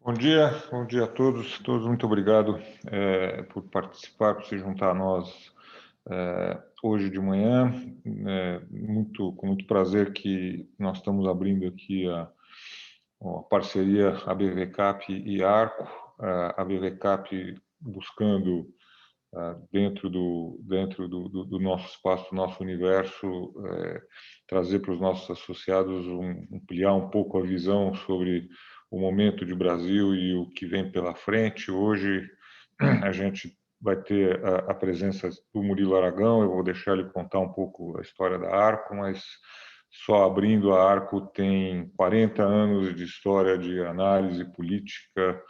Bom dia a todos. Todos muito obrigado por participar, por se juntar a nós hoje de manhã. Com muito prazer que nós estamos abrindo aqui a parceria ABVCAP e Arco. A ABVCAP buscando dentro do nosso espaço, do nosso universo, trazer para os nossos associados, ampliar um pouco a visão sobre o momento de Brasil e o que vem pela frente. Hoje a gente vai ter a presença do Murilo Aragão. Eu vou deixar ele contar um pouco a história da Arco, mas só abrindo, a Arco tem 40 anos de história de análise política,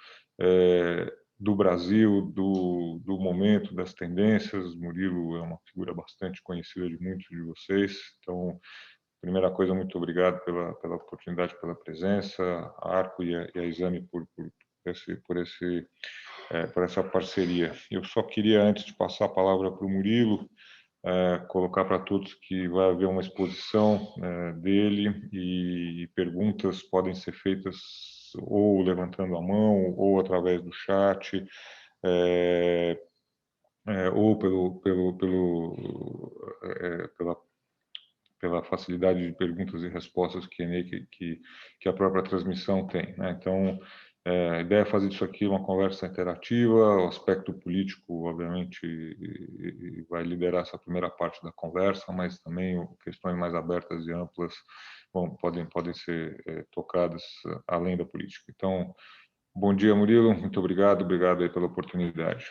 do Brasil, do momento, das tendências. Murilo é uma figura bastante conhecida de muitos de vocês. Então, primeira coisa, muito obrigado pela oportunidade, pela presença, a Arco e a Exame por essa parceria. Eu só queria, antes de passar a palavra para o Murilo, colocar para todos que vai haver uma exposição dele, e perguntas podem ser feitas ou levantando a mão ou através do chat, ou pela facilidade de perguntas e respostas que a própria transmissão tem, né? Então, a ideia é fazer disso aqui uma conversa interativa. O aspecto político, obviamente, vai liderar essa primeira parte da conversa, mas também questões mais abertas e amplas podem ser tocadas além da política. Então, bom dia, Murilo. Muito obrigado aí pela oportunidade.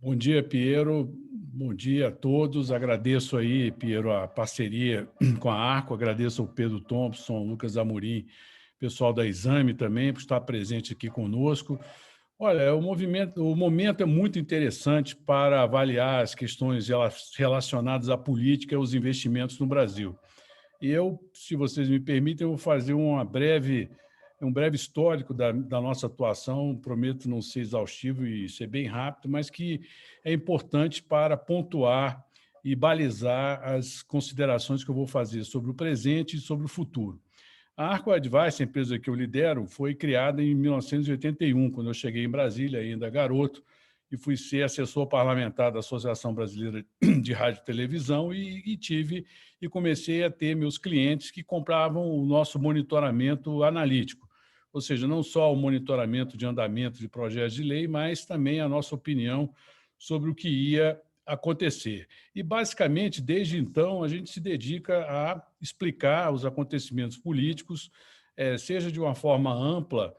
Bom dia, Piero. Bom dia a todos. Agradeço aí, Piero, a parceria com a Arco. Agradeço ao Pedro Thompson, Lucas Amorim, pessoal da Exame também, por estar presente aqui conosco. Olha, o momento é muito interessante para avaliar as questões relacionadas à política e aos investimentos no Brasil. E eu, se vocês me permitem, eu vou fazer um breve histórico da nossa atuação. Prometo não ser exaustivo e ser bem rápido, mas que é importante para pontuar e balizar as considerações que eu vou fazer sobre o presente e sobre o futuro. A Arco Advice, a empresa que eu lidero, foi criada em 1981, quando eu cheguei em Brasília, ainda garoto, e fui ser assessor parlamentar da Associação Brasileira de Rádio e Televisão e comecei a ter meus clientes que compravam o nosso monitoramento analítico, ou seja, não só o monitoramento de andamento de projetos de lei, mas também a nossa opinião sobre o que ia acontecer. E, basicamente, desde então, a gente se dedica a explicar os acontecimentos políticos, seja de uma forma ampla,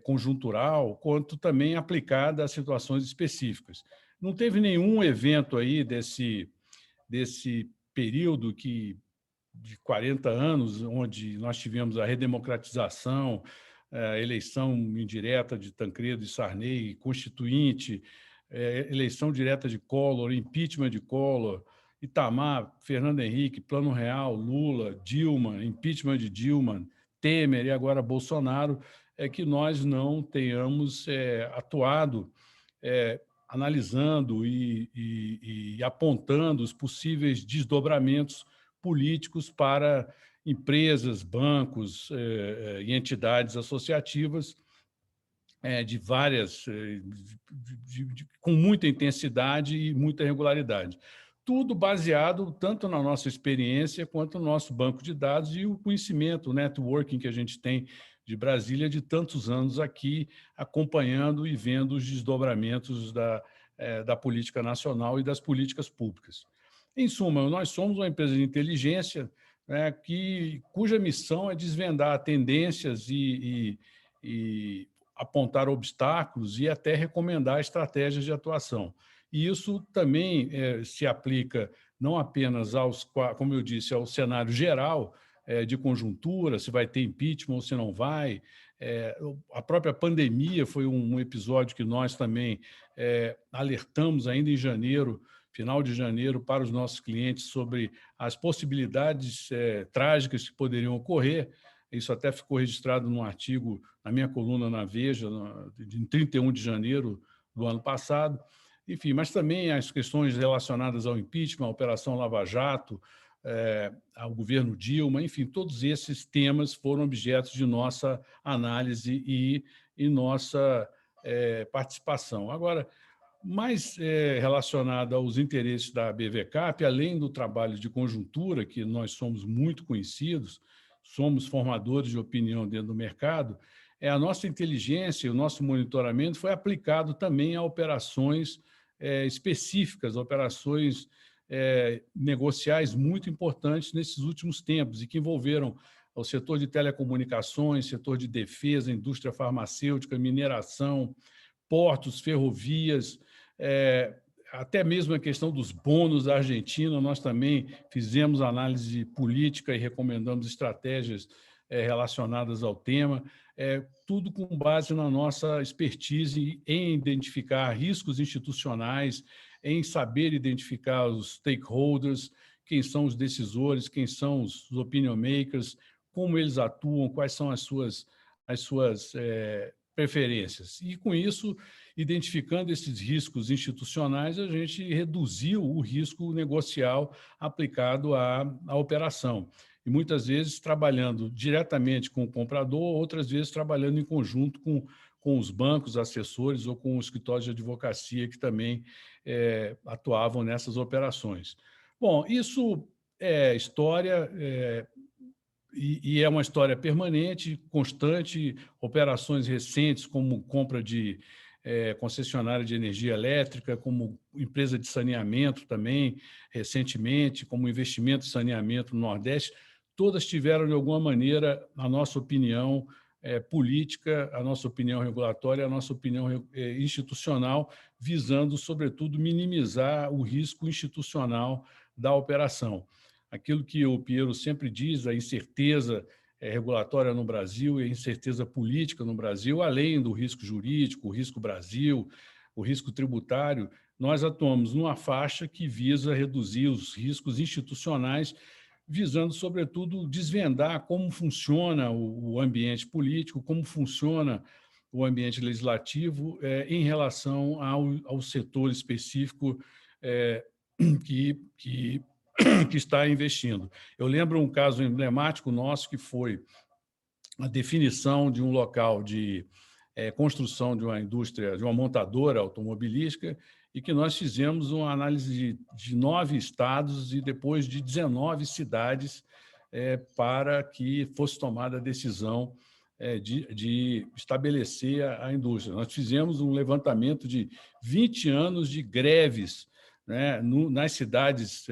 conjuntural, quanto também aplicada a situações específicas. Não teve nenhum evento aí desse período de 40 anos, onde nós tivemos a redemocratização, a eleição indireta de Tancredo e Sarney, constituinte, eleição direta de Collor, impeachment de Collor, Itamar, Fernando Henrique, Plano Real, Lula, Dilma, impeachment de Dilma, Temer e agora Bolsonaro, é que nós não tenhamos atuado analisando e apontando os possíveis desdobramentos políticos para empresas, bancos e entidades associativas de várias, com muita intensidade e muita regularidade. Tudo baseado tanto na nossa experiência quanto no nosso banco de dados e o conhecimento, o networking que a gente tem de Brasília de tantos anos aqui, acompanhando e vendo os desdobramentos da política nacional e das políticas públicas. Em suma, nós somos uma empresa de inteligência, né, cuja missão é desvendar tendências e apontar obstáculos e até recomendar estratégias de atuação. E isso também se aplica não apenas como eu disse, ao cenário geral de conjuntura, se vai ter impeachment ou se não vai. A própria pandemia foi um episódio que nós também alertamos ainda em janeiro, final de janeiro, para os nossos clientes sobre as possibilidades trágicas que poderiam ocorrer. Isso até ficou registrado num artigo na minha coluna na Veja, em 31 de janeiro do ano passado. Enfim, mas também as questões relacionadas ao impeachment, à Operação Lava Jato, ao governo Dilma, enfim, todos esses temas foram objetos de nossa análise e nossa participação. Agora, mais relacionado aos interesses da BVCAP, além do trabalho de conjuntura, que nós somos muito conhecidos, somos formadores de opinião dentro do mercado, a nossa inteligência e o nosso monitoramento foi aplicado também a operações específicas, operações negociais muito importantes nesses últimos tempos e que envolveram o setor de telecomunicações, setor de defesa, indústria farmacêutica, mineração, portos, ferrovias, até mesmo a questão dos bônus da Argentina. Nós também fizemos análise política e recomendamos estratégias relacionadas ao tema, tudo com base na nossa expertise em identificar riscos institucionais, em saber identificar os stakeholders, quem são os decisores, quem são os opinion makers, como eles atuam, quais são as suas preferências. E, com isso, identificando esses riscos institucionais, a gente reduziu o risco negocial aplicado à operação. E, muitas vezes, trabalhando diretamente com o comprador, outras vezes trabalhando em conjunto com os bancos, assessores ou com os escritórios de advocacia que também atuavam nessas operações. Bom, isso é história, e é uma história permanente, constante, operações recentes, como compra de concessionária de energia elétrica, como empresa de saneamento também, recentemente, como investimento em saneamento no Nordeste, todas tiveram, de alguma maneira, a nossa opinião política, a nossa opinião regulatória, a nossa opinião institucional, visando, sobretudo, minimizar o risco institucional da operação. Aquilo que o Piero sempre diz, a incerteza regulatória no Brasil e a incerteza política no Brasil, além do risco jurídico, o risco Brasil, o risco tributário, nós atuamos numa faixa que visa reduzir os riscos institucionais, visando, sobretudo, desvendar como funciona o ambiente político, como funciona o ambiente legislativo em relação ao setor específico que está investindo. Eu lembro um caso emblemático nosso, que foi a definição de um local de construção de uma indústria, de uma montadora automobilística, e que nós fizemos uma análise de 9 estados e depois de 19 cidades para que fosse tomada a decisão de estabelecer a indústria. Nós fizemos um levantamento de 20 anos de greves, né, nas cidades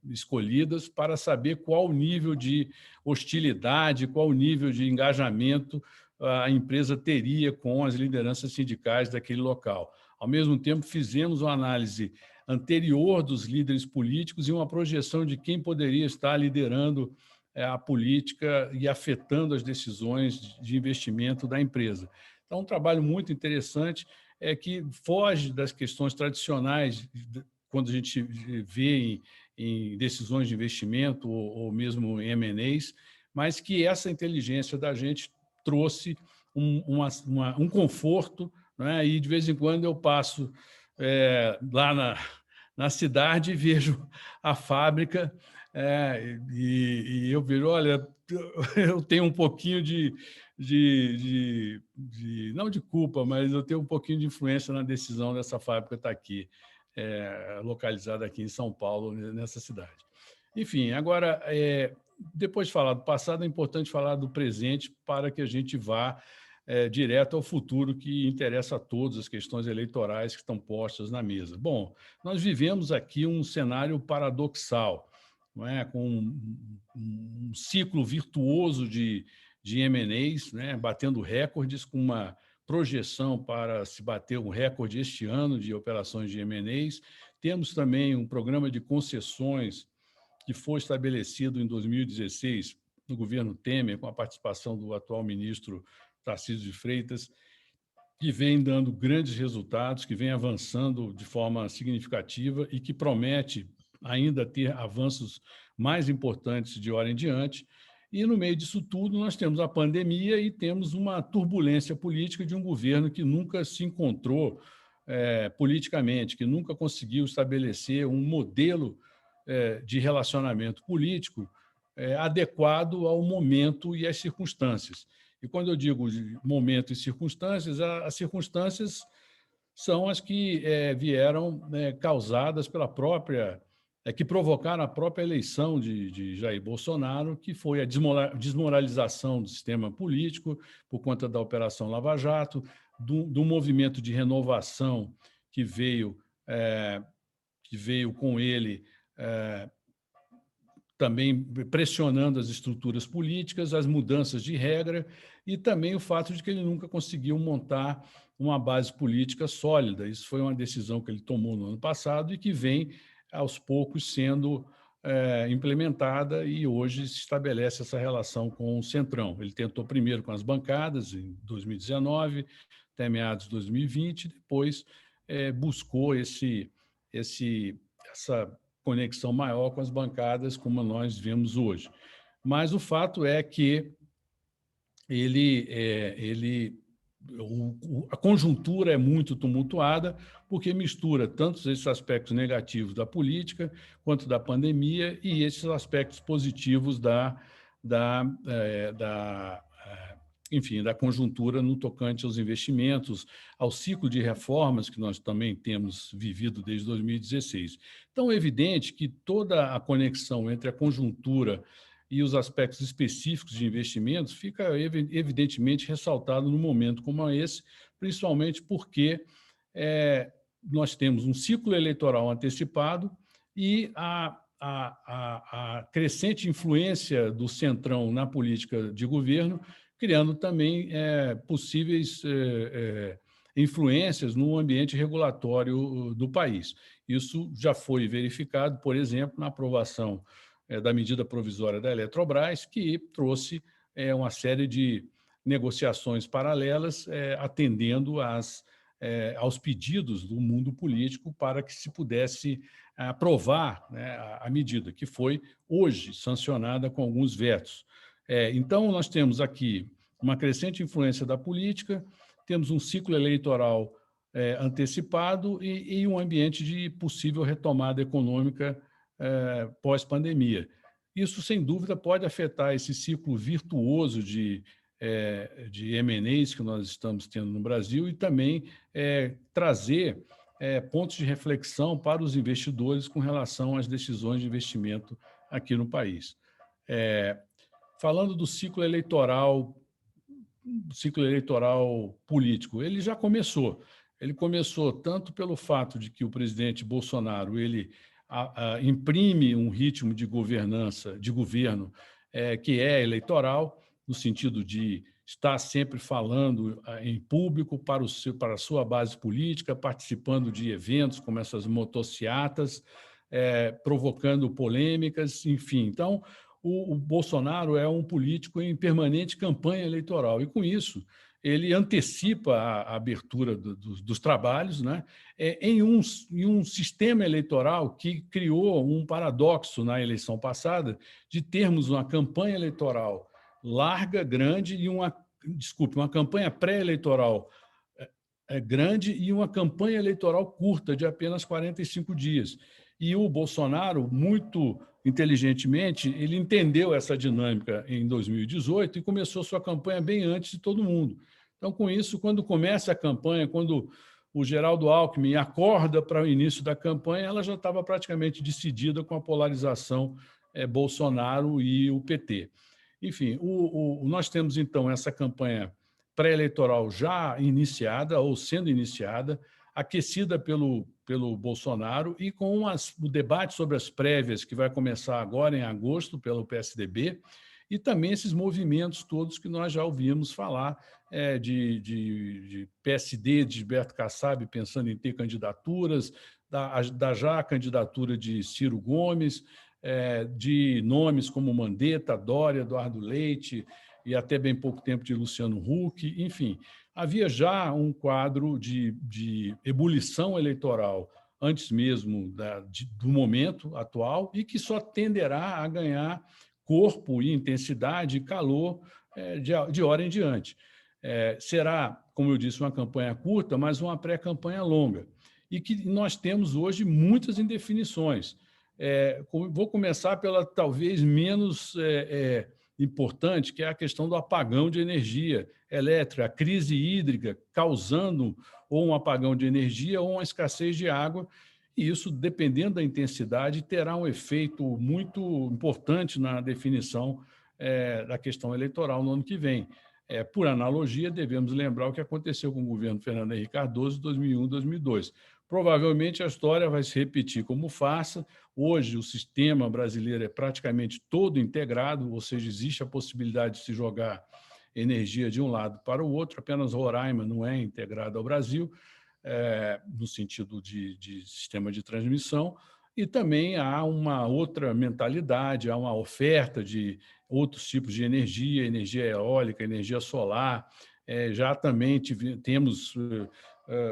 escolhidas, para saber qual o nível de hostilidade, qual o nível de engajamento a empresa teria com as lideranças sindicais daquele local. Ao mesmo tempo, fizemos uma análise anterior dos líderes políticos e uma projeção de quem poderia estar liderando a política e afetando as decisões de investimento da empresa. Então, um trabalho muito interessante, que foge das questões tradicionais, quando a gente vê em decisões de investimento ou mesmo em M&As, mas que essa inteligência da gente trouxe um conforto, né? E, de vez em quando, eu passo lá na cidade e vejo a fábrica e eu vejo, olha, eu tenho um pouquinho não de culpa, mas eu tenho um pouquinho de influência na decisão dessa fábrica estar aqui, localizada aqui em São Paulo, nessa cidade. Enfim, agora, depois de falar do passado, é importante falar do presente para que a gente vá direto ao futuro, que interessa a todos, as questões eleitorais que estão postas na mesa. Bom, nós vivemos aqui um cenário paradoxal, não é? Com um ciclo virtuoso de M&As, né? Batendo recordes, com uma projeção para se bater um recorde este ano de operações de M&As. Temos também um programa de concessões que foi estabelecido em 2016 no governo Temer, com a participação do atual ministro Tarcísio de Freitas, que vem dando grandes resultados, que vem avançando de forma significativa e que promete ainda ter avanços mais importantes de hora em diante. E, no meio disso tudo, nós temos a pandemia e temos uma turbulência política de um governo que nunca se encontrou politicamente, que nunca conseguiu estabelecer um modelo de relacionamento político adequado ao momento e às circunstâncias. E quando eu digo momento e circunstâncias, as circunstâncias são as que vieram causadas pela própria, que provocaram a própria eleição de Jair Bolsonaro, que foi a desmoralização do sistema político por conta da Operação Lava Jato, do movimento de renovação que veio com ele também pressionando as estruturas políticas, as mudanças de regra e também o fato de que ele nunca conseguiu montar uma base política sólida. Isso foi uma decisão que ele tomou no ano passado e que vem, aos poucos, sendo implementada e hoje se estabelece essa relação com o Centrão. Ele tentou primeiro com as bancadas, em 2019, até meados de 2020, depois buscou essa conexão maior com as bancadas, como nós vemos hoje. Mas o fato é que a conjuntura é muito tumultuada, porque mistura tanto esses aspectos negativos da política quanto da pandemia e esses aspectos positivos enfim, da conjuntura no tocante aos investimentos, ao ciclo de reformas que nós também temos vivido desde 2016. Então, é evidente que toda a conexão entre a conjuntura e os aspectos específicos de investimentos fica evidentemente ressaltado num momento como esse, principalmente porque nós temos um ciclo eleitoral antecipado e a crescente influência do Centrão na política de governo, criando também possíveis influências no ambiente regulatório do país. Isso já foi verificado, por exemplo, na aprovação da medida provisória da Eletrobras, que trouxe uma série de negociações paralelas, atendendo aos pedidos do mundo político para que se pudesse aprovar, né, a medida, que foi hoje sancionada com alguns vetos. Então, nós temos aqui uma crescente influência da política, temos um ciclo eleitoral antecipado e um ambiente de possível retomada econômica pós-pandemia. Isso, sem dúvida, pode afetar esse ciclo virtuoso de M&As que nós estamos tendo no Brasil e também trazer pontos de reflexão para os investidores com relação às decisões de investimento aqui no país. Falando do ciclo eleitoral político, ele já começou. Ele começou tanto pelo fato de que o presidente Bolsonaro imprime um ritmo de governança, de governo, que é eleitoral, no sentido de estar sempre falando em público para a sua base política, participando de eventos como essas motociatas, provocando polêmicas, enfim. Então, o Bolsonaro é um político em permanente campanha eleitoral e, com isso, ele antecipa a abertura dos trabalhos, né, em um sistema eleitoral que criou um paradoxo na eleição passada de termos uma campanha eleitoral larga, grande, e uma campanha pré-eleitoral grande e uma campanha eleitoral curta, de apenas 45 dias. E o Bolsonaro, muito inteligentemente, ele entendeu essa dinâmica em 2018 e começou sua campanha bem antes de todo mundo. Então, com isso, quando começa a campanha, quando o Geraldo Alckmin acorda para o início da campanha, ela já estava praticamente decidida com a polarização Bolsonaro e o PT. Enfim, nós temos, então, essa campanha pré-eleitoral já iniciada ou sendo iniciada, aquecida pelo Bolsonaro e com o debate sobre as prévias que vai começar agora em agosto pelo PSDB e também esses movimentos todos que nós já ouvimos falar de PSD, de Gilberto Kassab pensando em ter candidaturas, da já candidatura de Ciro Gomes, de nomes como Mandetta, Dória, Eduardo Leite e até bem pouco tempo de Luciano Huck, enfim. Havia já um quadro de ebulição eleitoral antes mesmo do momento atual e que só tenderá a ganhar corpo e intensidade e calor de hora em diante. Será, como eu disse, uma campanha curta, mas uma pré-campanha longa. E que nós temos hoje muitas indefinições. Vou começar pela talvez menos importante, que é a questão do apagão de energia elétrica, a crise hídrica causando ou um apagão de energia ou uma escassez de água, e isso, dependendo da intensidade, terá um efeito muito importante na definição da questão eleitoral no ano que vem. Por analogia, devemos lembrar o que aconteceu com o governo Fernando Henrique Cardoso em 2001 e 2002. Provavelmente a história vai se repetir como farsa. Hoje, o sistema brasileiro é praticamente todo integrado, ou seja, existe a possibilidade de se jogar energia de um lado para o outro, apenas Roraima não é integrado ao Brasil, no sentido de sistema de transmissão, e também há uma outra mentalidade, há uma oferta de outros tipos de energia, energia eólica, energia solar. Já também temos,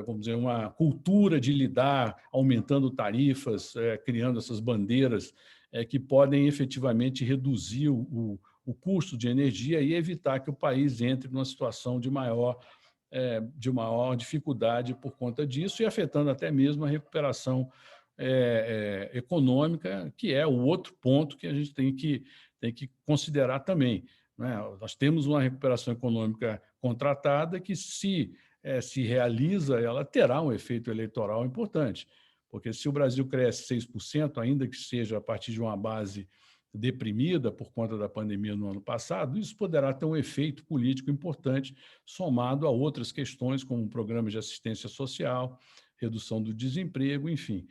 vamos dizer, uma cultura de lidar, aumentando tarifas, criando essas bandeiras que podem efetivamente reduzir o custo de energia e evitar que o país entre numa situação de maior dificuldade por conta disso e afetando até mesmo a recuperação econômica, que é o outro ponto que a gente tem que considerar também, né? Nós temos uma recuperação econômica contratada que, se realiza, ela terá um efeito eleitoral importante, porque se o Brasil cresce 6%, ainda que seja a partir de uma base deprimida por conta da pandemia no ano passado, isso poderá ter um efeito político importante, somado a outras questões, como programas de assistência social, redução do desemprego, enfim.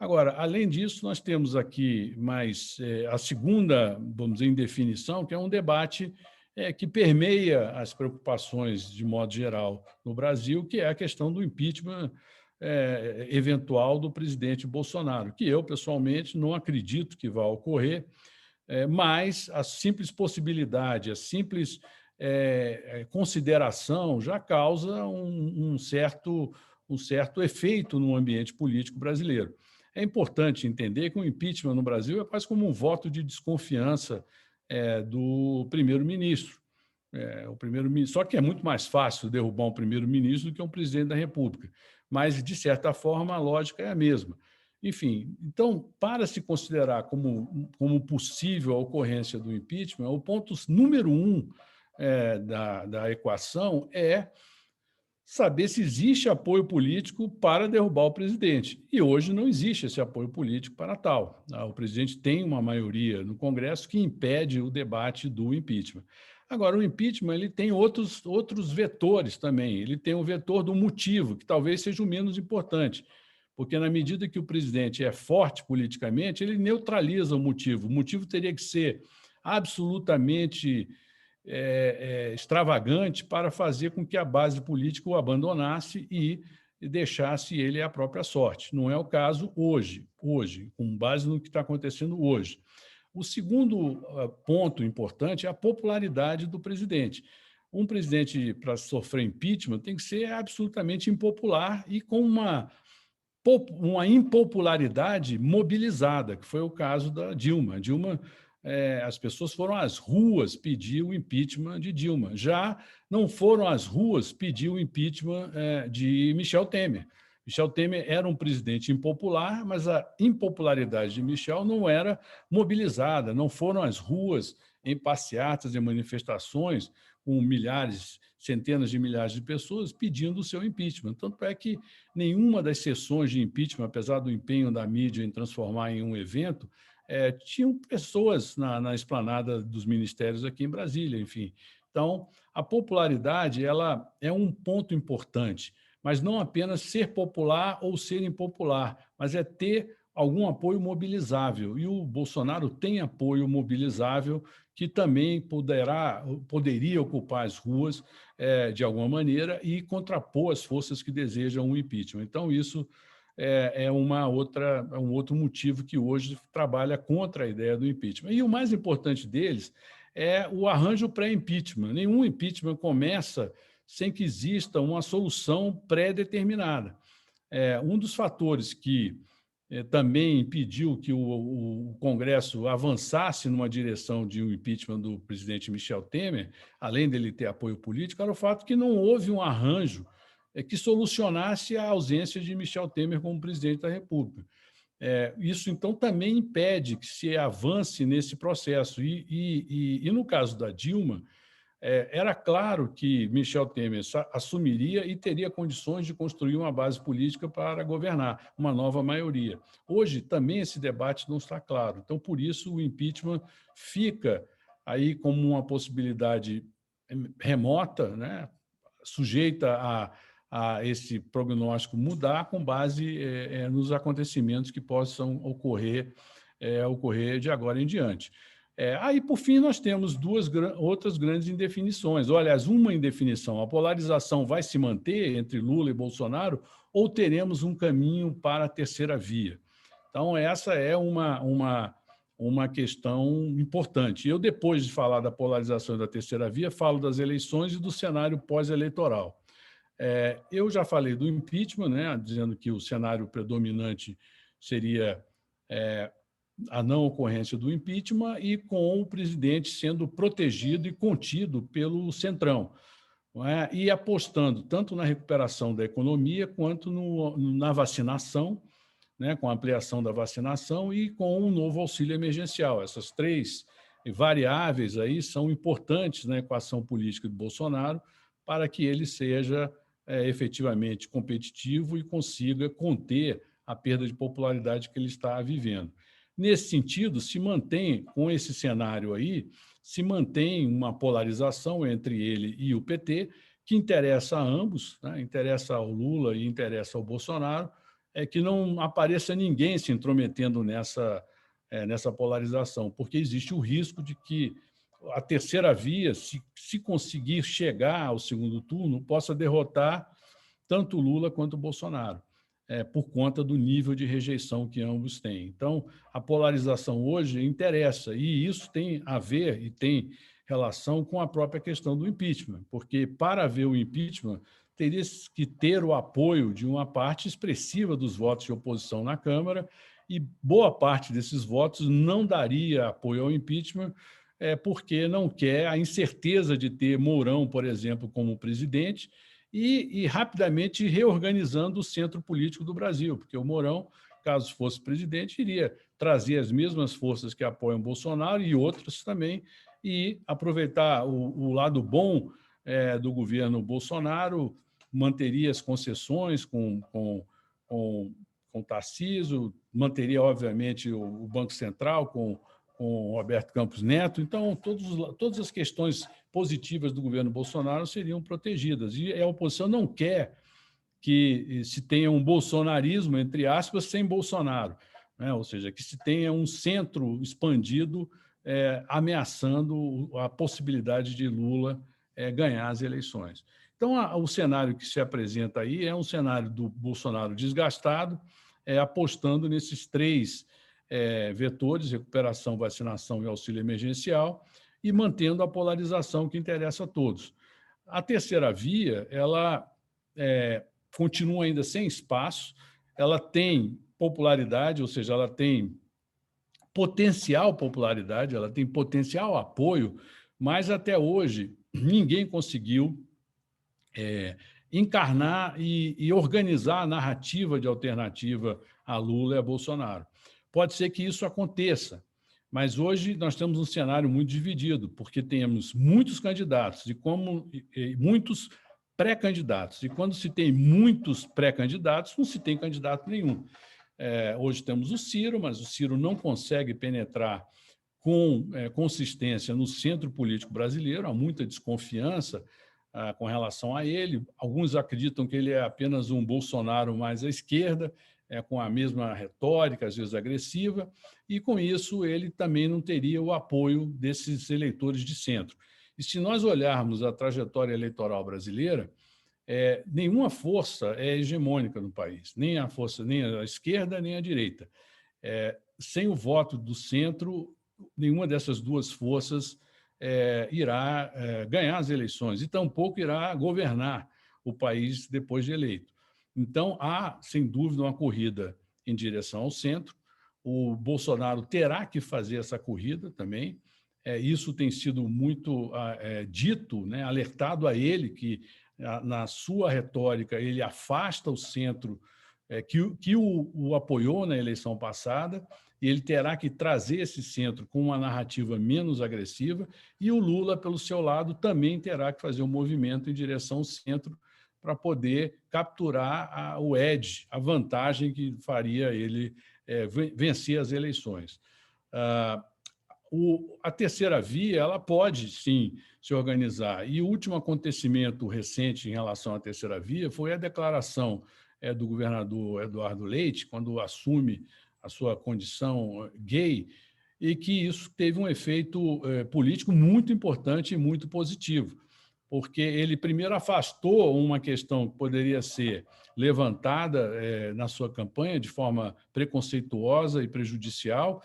Agora, além disso, nós temos aqui mais a segunda, vamos dizer, indefinição, que é um debate que permeia as preocupações, de modo geral, no Brasil, que é a questão do impeachment eventual do presidente Bolsonaro, que eu, pessoalmente, não acredito que vá ocorrer, mas a simples possibilidade, a simples consideração já causa um certo efeito no ambiente político brasileiro. É importante entender que o impeachment no Brasil é quase como um voto de desconfiança do primeiro-ministro. Só que é muito mais fácil derrubar um primeiro-ministro do que um presidente da República, mas, de certa forma, a lógica é a mesma. Enfim, então, para se considerar como possível a ocorrência do impeachment, o ponto número 1 da equação é saber se existe apoio político para derrubar o presidente. E hoje não existe esse apoio político para tal. O presidente tem uma maioria no Congresso que impede o debate do impeachment. Agora, o impeachment ele tem outros vetores também. Ele tem o vetor do motivo, que talvez seja o menos importante, porque na medida que o presidente é forte politicamente, ele neutraliza o motivo. O motivo teria que ser absolutamente extravagante para fazer com que a base política o abandonasse e deixasse ele à própria sorte. Não é o caso hoje, com base no que está acontecendo hoje. O segundo ponto importante é a popularidade do presidente. Um presidente, para sofrer impeachment, tem que ser absolutamente impopular e com uma impopularidade mobilizada, que foi o caso da Dilma. As pessoas foram às ruas pedir o impeachment de Dilma. Já não foram às ruas pedir o impeachment de Michel Temer. Michel Temer era um presidente impopular, mas a impopularidade de Michel não era mobilizada, não foram às ruas em passeatas e manifestações com centenas de milhares de pessoas pedindo o seu impeachment. Tanto é que nenhuma das sessões de impeachment, apesar do empenho da mídia em transformar em um evento, tinham pessoas na esplanada dos ministérios aqui em Brasília, enfim. Então, a popularidade ela é um ponto importante, mas não apenas ser popular ou ser impopular, mas é ter algum apoio mobilizável. E o Bolsonaro tem apoio mobilizável que também poderia ocupar as ruas de alguma maneira e contrapor as forças que desejam o impeachment. Então, isso é um outro motivo que hoje trabalha contra a ideia do impeachment. E o mais importante deles é o arranjo pré-impeachment. Nenhum impeachment começa sem que exista uma solução pré-determinada. Um dos fatores que também impediu que o Congresso avançasse numa direção de um impeachment do presidente Michel Temer, além dele ter apoio político, era o fato que não houve um arranjo que solucionasse a ausência de Michel Temer como presidente da República. Isso, então, também impede que se avance nesse processo. E no caso da Dilma, era claro que Michel Temer assumiria e teria condições de construir uma base política para governar, uma nova maioria. Hoje, também, esse debate não está claro. Então, por isso, o impeachment fica aí como uma possibilidade remota, né, sujeita a esse prognóstico mudar com base nos acontecimentos que possam ocorrer de agora em diante. Aí, por fim, nós temos outras grandes indefinições. Ou, aliás, uma indefinição: a polarização vai se manter entre Lula e Bolsonaro ou teremos um caminho para a terceira via? Então, essa é uma questão importante. Eu, depois de falar da polarização e da terceira via, falo das eleições e do cenário pós-eleitoral. Eu já falei do impeachment, né, dizendo que o cenário predominante seria a não ocorrência do impeachment e com o presidente sendo protegido e contido pelo Centrão, não é? E apostando tanto na recuperação da economia quanto na vacinação, né, com a ampliação da vacinação e com um novo auxílio emergencial. Essas três variáveis aí são importantes na equação política de Bolsonaro para que ele seja efetivamente competitivo e consiga conter a perda de popularidade que ele está vivendo. Nesse sentido, se mantém, com esse cenário aí, se mantém uma polarização entre ele e o PT, que interessa a ambos, né? Interessa ao Lula e interessa ao Bolsonaro, que não apareça ninguém se intrometendo nessa polarização, porque existe o risco de que a terceira via, se conseguir chegar ao segundo turno, possa derrotar tanto o Lula quanto o Bolsonaro, por conta do nível de rejeição que ambos têm. Então, a polarização hoje interessa, e isso tem a ver e tem relação com a própria questão do impeachment, porque para haver o impeachment, teria que ter o apoio de uma parte expressiva dos votos de oposição na Câmara, e boa parte desses votos não daria apoio ao impeachment, porque não quer a incerteza de ter Mourão, por exemplo, como presidente, e rapidamente reorganizando o centro político do Brasil, porque o Mourão, caso fosse presidente, iria trazer as mesmas forças que apoiam Bolsonaro e outras também, e aproveitar o lado bom do governo Bolsonaro, manteria as concessões com Tarcísio, manteria, obviamente, o Banco Central com Roberto Campos Neto. Então, todas as questões positivas do governo Bolsonaro seriam protegidas. E a oposição não quer que se tenha um bolsonarismo, entre aspas, sem Bolsonaro, né? Ou seja, que se tenha um centro expandido ameaçando a possibilidade de Lula ganhar as eleições. Então, o cenário que se apresenta aí é um cenário do Bolsonaro desgastado, apostando nesses três vetores: recuperação, vacinação e auxílio emergencial, e mantendo a polarização que interessa a todos. A terceira via, ela continua ainda sem espaço, ela tem popularidade, ou seja, ela tem potencial popularidade, ela tem potencial apoio, mas até hoje ninguém conseguiu encarnar e organizar a narrativa de alternativa a Lula e a Bolsonaro. Pode ser que isso aconteça, mas hoje nós temos um cenário muito dividido, porque temos muitos candidatos e muitos pré-candidatos. E quando se tem muitos pré-candidatos, não se tem candidato nenhum. Hoje temos o Ciro, mas o Ciro não consegue penetrar com consistência no centro político brasileiro, há muita desconfiança com relação a ele. Alguns acreditam que ele é apenas um Bolsonaro mais à esquerda, com a mesma retórica, às vezes agressiva, e com isso ele também não teria o apoio desses eleitores de centro. E se nós olharmos a trajetória eleitoral brasileira, nenhuma força é hegemônica no país, nem a esquerda, nem a direita. Sem o voto do centro, nenhuma dessas duas forças irá ganhar as eleições e tampouco irá governar o país depois de eleito. Então, há, sem dúvida, uma corrida em direção ao centro. O Bolsonaro terá que fazer essa corrida também. Isso tem sido muito dito, né, alertado a ele, que, na sua retórica, ele afasta o centro que o apoiou na eleição passada, e ele terá que trazer esse centro com uma narrativa menos agressiva, e o Lula, pelo seu lado, também terá que fazer um movimento em direção ao centro para poder capturar o edge, a vantagem que faria ele vencer as eleições. A terceira via ela pode, sim, se organizar. E o último acontecimento recente em relação à terceira via foi a declaração do governador Eduardo Leite, quando assume a sua condição gay, e que isso teve um efeito político muito importante e muito positivo, porque ele primeiro afastou uma questão que poderia ser levantada na sua campanha de forma preconceituosa e prejudicial,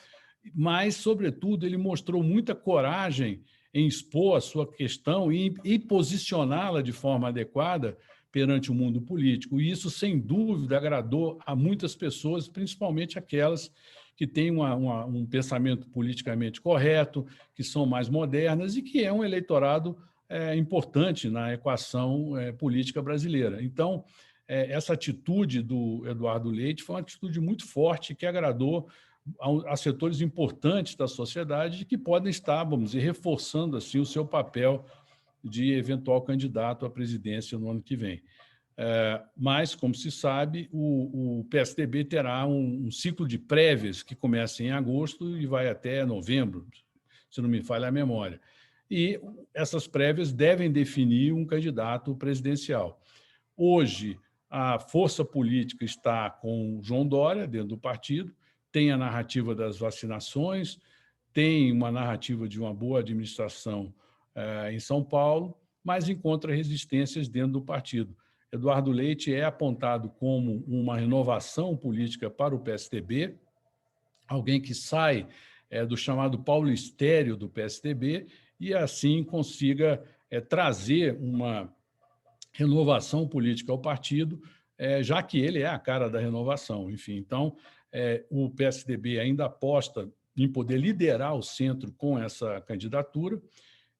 mas, sobretudo, ele mostrou muita coragem em expor a sua questão e posicioná-la de forma adequada perante o mundo político. E isso, sem dúvida, agradou a muitas pessoas, principalmente aquelas que têm um pensamento politicamente correto, que são mais modernas e que é um eleitorado importante na equação política brasileira. Então, essa atitude do Eduardo Leite foi uma atitude muito forte que agradou a setores importantes da sociedade que podem estar, vamos dizer, reforçando assim o seu papel de eventual candidato à presidência no ano que vem. Mas, como se sabe, o PSDB terá um ciclo de prévias que começa em agosto e vai até novembro, se não me falha a memória. E essas prévias devem definir um candidato presidencial. Hoje, a força política está com João Dória, dentro do partido, tem a narrativa das vacinações, tem uma narrativa de uma boa administração em São Paulo, mas encontra resistências dentro do partido. Eduardo Leite é apontado como uma renovação política para o PSDB, alguém que sai do chamado paulistério do PSDB e, assim, consiga trazer uma renovação política ao partido, já que ele é a cara da renovação. Enfim, então, o PSDB ainda aposta em poder liderar o centro com essa candidatura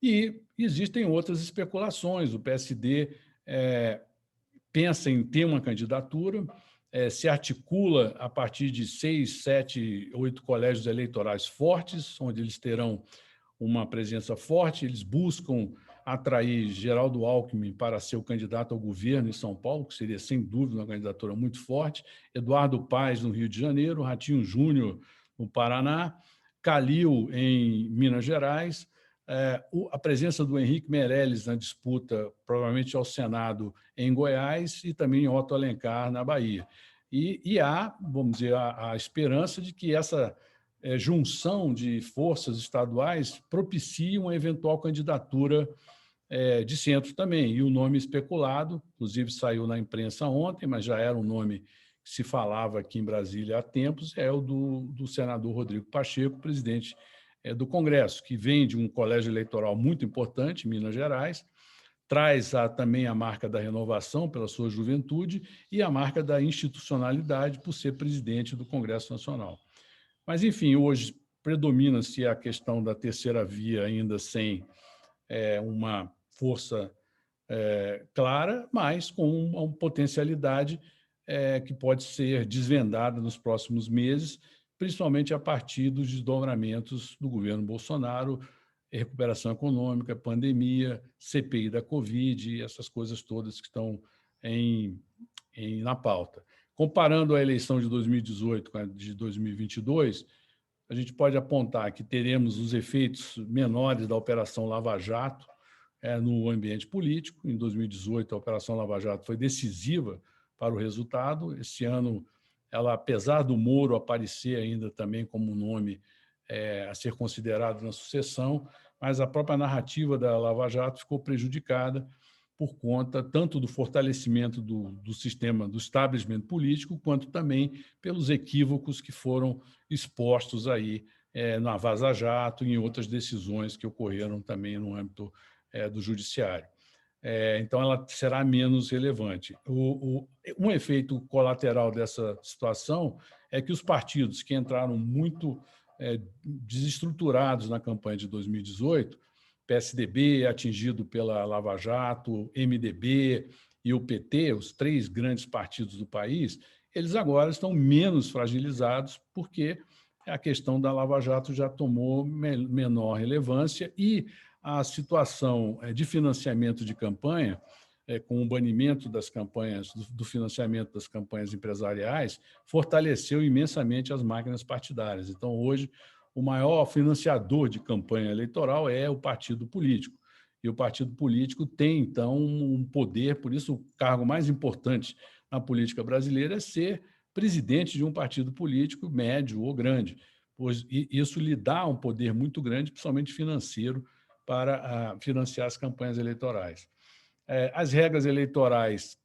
e existem outras especulações. O PSD pensa em ter uma candidatura, se articula a partir de 6, 7, 8 colégios eleitorais fortes, onde eles terão uma presença forte, eles buscam atrair Geraldo Alckmin para ser o candidato ao governo em São Paulo, que seria, sem dúvida, uma candidatura muito forte, Eduardo Paes, no Rio de Janeiro, Ratinho Júnior, no Paraná, Calil, em Minas Gerais, a presença do Henrique Meirelles na disputa, provavelmente ao Senado, em Goiás, e também Otto Alencar, na Bahia. E há, vamos dizer, a esperança de que essa junção de forças estaduais propicie uma eventual candidatura de centro também. E o nome especulado, inclusive saiu na imprensa ontem, mas já era um nome que se falava aqui em Brasília há tempos, é o do senador Rodrigo Pacheco, presidente do Congresso, que vem de um colégio eleitoral muito importante, em Minas Gerais, traz também a marca da renovação pela sua juventude e a marca da institucionalidade por ser presidente do Congresso Nacional. Mas, enfim, hoje predomina-se a questão da terceira via ainda sem uma força clara, mas com uma potencialidade que pode ser desvendada nos próximos meses, principalmente a partir dos desdobramentos do governo Bolsonaro, recuperação econômica, pandemia, CPI da Covid, essas coisas todas que estão na pauta. Comparando a eleição de 2018 com a de 2022, a gente pode apontar que teremos os efeitos menores da Operação Lava Jato no ambiente político. Em 2018, a Operação Lava Jato foi decisiva para o resultado. Esse ano, ela, apesar do Moro aparecer ainda também como um nome a ser considerado na sucessão, mas a própria narrativa da Lava Jato ficou prejudicada por conta tanto do fortalecimento do sistema, do establishment político, quanto também pelos equívocos que foram expostos aí na Vaza Jato e em outras decisões que ocorreram também no âmbito do judiciário. Então, ela será menos relevante. Um efeito colateral dessa situação é que os partidos que entraram muito desestruturados na campanha de 2018, PSDB atingido pela Lava Jato, MDB e o PT, os três grandes partidos do país, eles agora estão menos fragilizados, porque a questão da Lava Jato já tomou menor relevância e a situação de financiamento de campanha, com o banimento das campanhas, do financiamento das campanhas empresariais, fortaleceu imensamente as máquinas partidárias. Então, hoje, o maior financiador de campanha eleitoral é o partido político. E o partido político tem, então, um poder, por isso o cargo mais importante na política brasileira é ser presidente de um partido político médio ou grande, pois isso lhe dá um poder muito grande, principalmente financeiro, para financiar as campanhas eleitorais. As regras eleitorais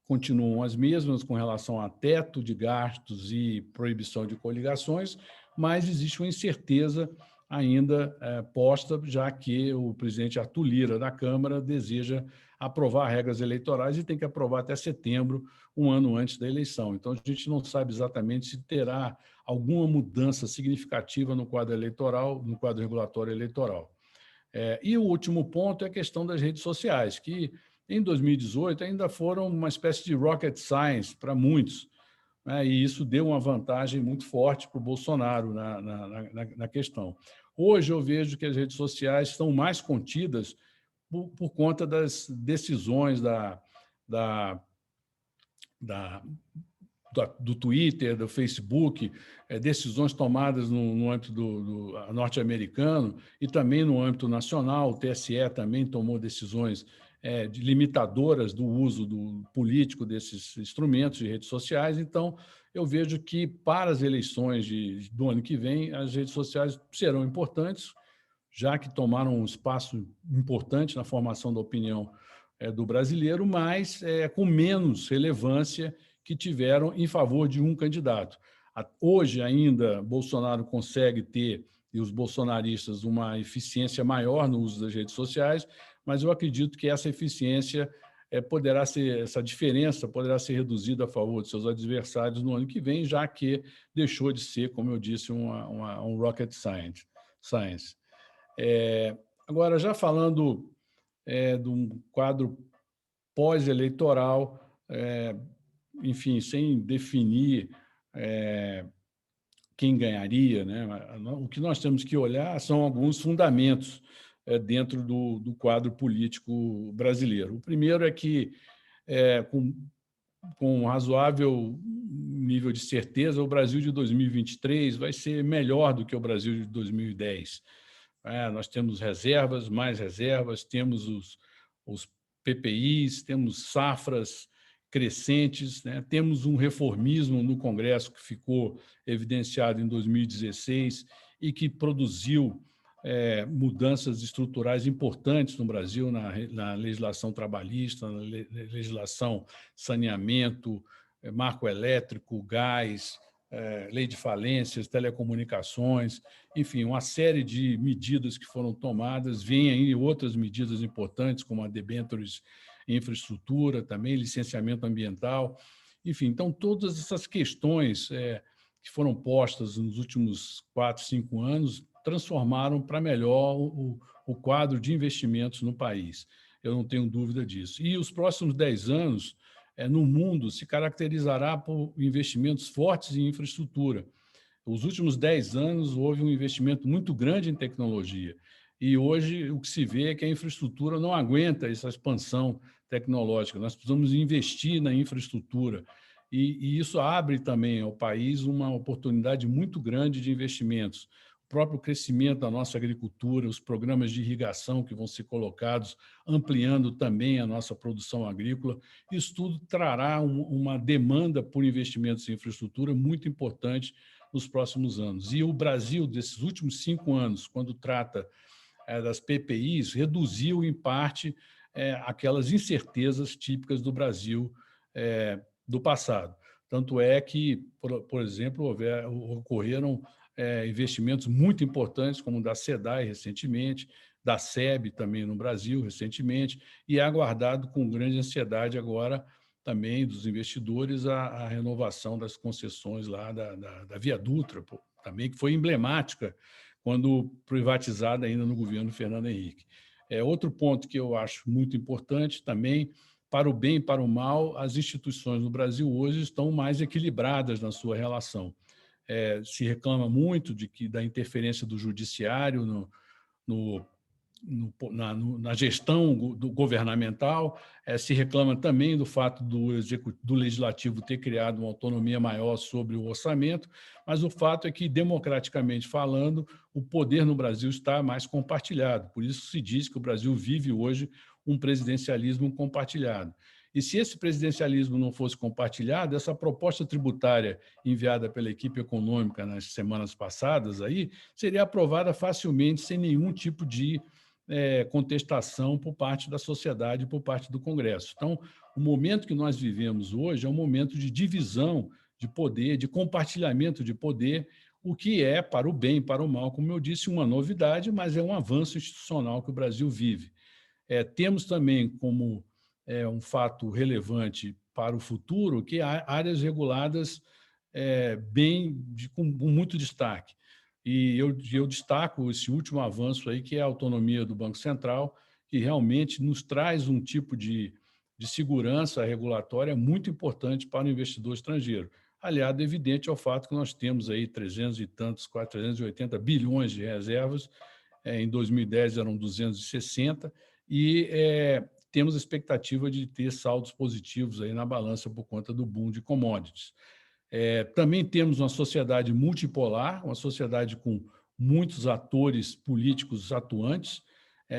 continuam as mesmas com relação a teto de gastos e proibição de coligações, mas existe uma incerteza ainda posta, já que o presidente Arthur Lira, da Câmara, deseja aprovar regras eleitorais e tem que aprovar até setembro, um ano antes da eleição. Então, a gente não sabe exatamente se terá alguma mudança significativa no quadro eleitoral, no quadro regulatório eleitoral. E o último ponto é a questão das redes sociais, que em 2018 ainda foram uma espécie de rocket science para muitos, né? E isso deu uma vantagem muito forte para o Bolsonaro na questão. Hoje eu vejo que as redes sociais estão mais contidas por conta das decisões do Twitter, do Facebook, decisões tomadas no âmbito do norte-americano e também no âmbito nacional. O TSE também tomou decisões limitadoras do uso político desses instrumentos de redes sociais. Então, eu vejo que, para as eleições do ano que vem, as redes sociais serão importantes, já que tomaram um espaço importante na formação da opinião do brasileiro, mas com menos relevância que tiveram em favor de um candidato. Hoje ainda Bolsonaro consegue ter, e os bolsonaristas, uma eficiência maior no uso das redes sociais, mas eu acredito que essa eficiência essa diferença poderá ser reduzida a favor de seus adversários no ano que vem, já que deixou de ser, como eu disse, um rocket science. Agora, já falando de um quadro pós-eleitoral, enfim, sem definir quem ganharia, né? O que nós temos que olhar são alguns fundamentos dentro do quadro político brasileiro. O primeiro é que, com um razoável nível de certeza, o Brasil de 2023 vai ser melhor do que o Brasil de 2010. Nós temos reservas, mais reservas, temos os PPIs, temos safras crescentes, né? Temos um reformismo no Congresso que ficou evidenciado em 2016 e que produziu mudanças estruturais importantes no Brasil, na legislação trabalhista, na legislação saneamento, marco elétrico, gás, lei de falências, telecomunicações, enfim, uma série de medidas que foram tomadas. Vêm aí outras medidas importantes, como a debêntures infraestrutura, também licenciamento ambiental. Enfim, então, todas essas questões que foram postas nos últimos 4, 5 anos transformaram para melhor o quadro de investimentos no país. Eu não tenho dúvida disso. E os próximos 10 anos, no mundo, se caracterizará por investimentos fortes em infraestrutura. Os últimos 10 anos houve um investimento muito grande em tecnologia. E hoje o que se vê é que a infraestrutura não aguenta essa expansão tecnológica. Nós precisamos investir na infraestrutura. E isso abre também ao país uma oportunidade muito grande de investimentos. O próprio crescimento da nossa agricultura, os programas de irrigação que vão ser colocados, ampliando também a nossa produção agrícola, isso tudo trará uma demanda por investimentos em infraestrutura muito importante nos próximos anos. E o Brasil, desses últimos 5 anos, quando trata das PPIs, reduziu, em parte, aquelas incertezas típicas do Brasil do passado. Tanto é que, por exemplo, ocorreram investimentos muito importantes, como o da SEDAI recentemente, da SEB também no Brasil recentemente, e é aguardado com grande ansiedade agora também dos investidores a renovação das concessões lá da Via Dutra, também, que foi emblemática quando privatizada ainda no governo Fernando Henrique. Outro ponto que eu acho muito importante também, para o bem e para o mal, as instituições no Brasil hoje estão mais equilibradas na sua relação. Se reclama muito da interferência do judiciário no, na gestão governamental, se reclama também do fato do legislativo ter criado uma autonomia maior sobre o orçamento, mas o fato é que, democraticamente falando, o poder no Brasil está mais compartilhado. Por isso se diz que o Brasil vive hoje um presidencialismo compartilhado. E se esse presidencialismo não fosse compartilhado, essa proposta tributária enviada pela equipe econômica nas semanas passadas aí, seria aprovada facilmente, sem nenhum tipo de contestação por parte da sociedade, por parte do Congresso. Então, o momento que nós vivemos hoje é um momento de divisão de poder, de compartilhamento de poder, o que é, para o bem e para o mal, como eu disse, uma novidade, mas é um avanço institucional que o Brasil vive. Temos também como um fato relevante para o futuro que há áreas reguladas com muito destaque. E eu destaco esse último avanço aí, que é a autonomia do Banco Central, que realmente nos traz um tipo de segurança regulatória muito importante para o investidor estrangeiro. Aliado, evidente, ao fato que nós temos aí 300 e tantos, quase 380 bilhões de reservas, em 2010 eram 260, e temos a expectativa de ter saldos positivos aí na balança por conta do boom de commodities. Também temos uma sociedade multipolar, uma sociedade com muitos atores políticos atuantes.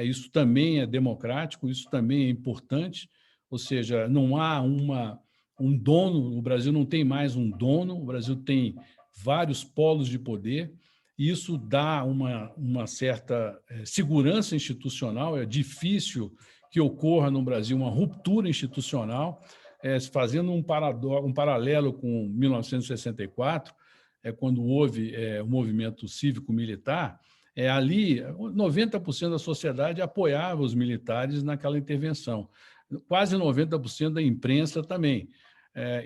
Isso também é democrático, isso também é importante, ou seja, não há um dono, o Brasil não tem mais um dono, o Brasil tem vários polos de poder, e isso dá uma certa segurança institucional. É difícil que ocorra no Brasil uma ruptura institucional, fazendo um paralelo com 1964, quando houve o movimento cívico-militar. Ali, 90% da sociedade apoiava os militares naquela intervenção, quase 90% da imprensa também.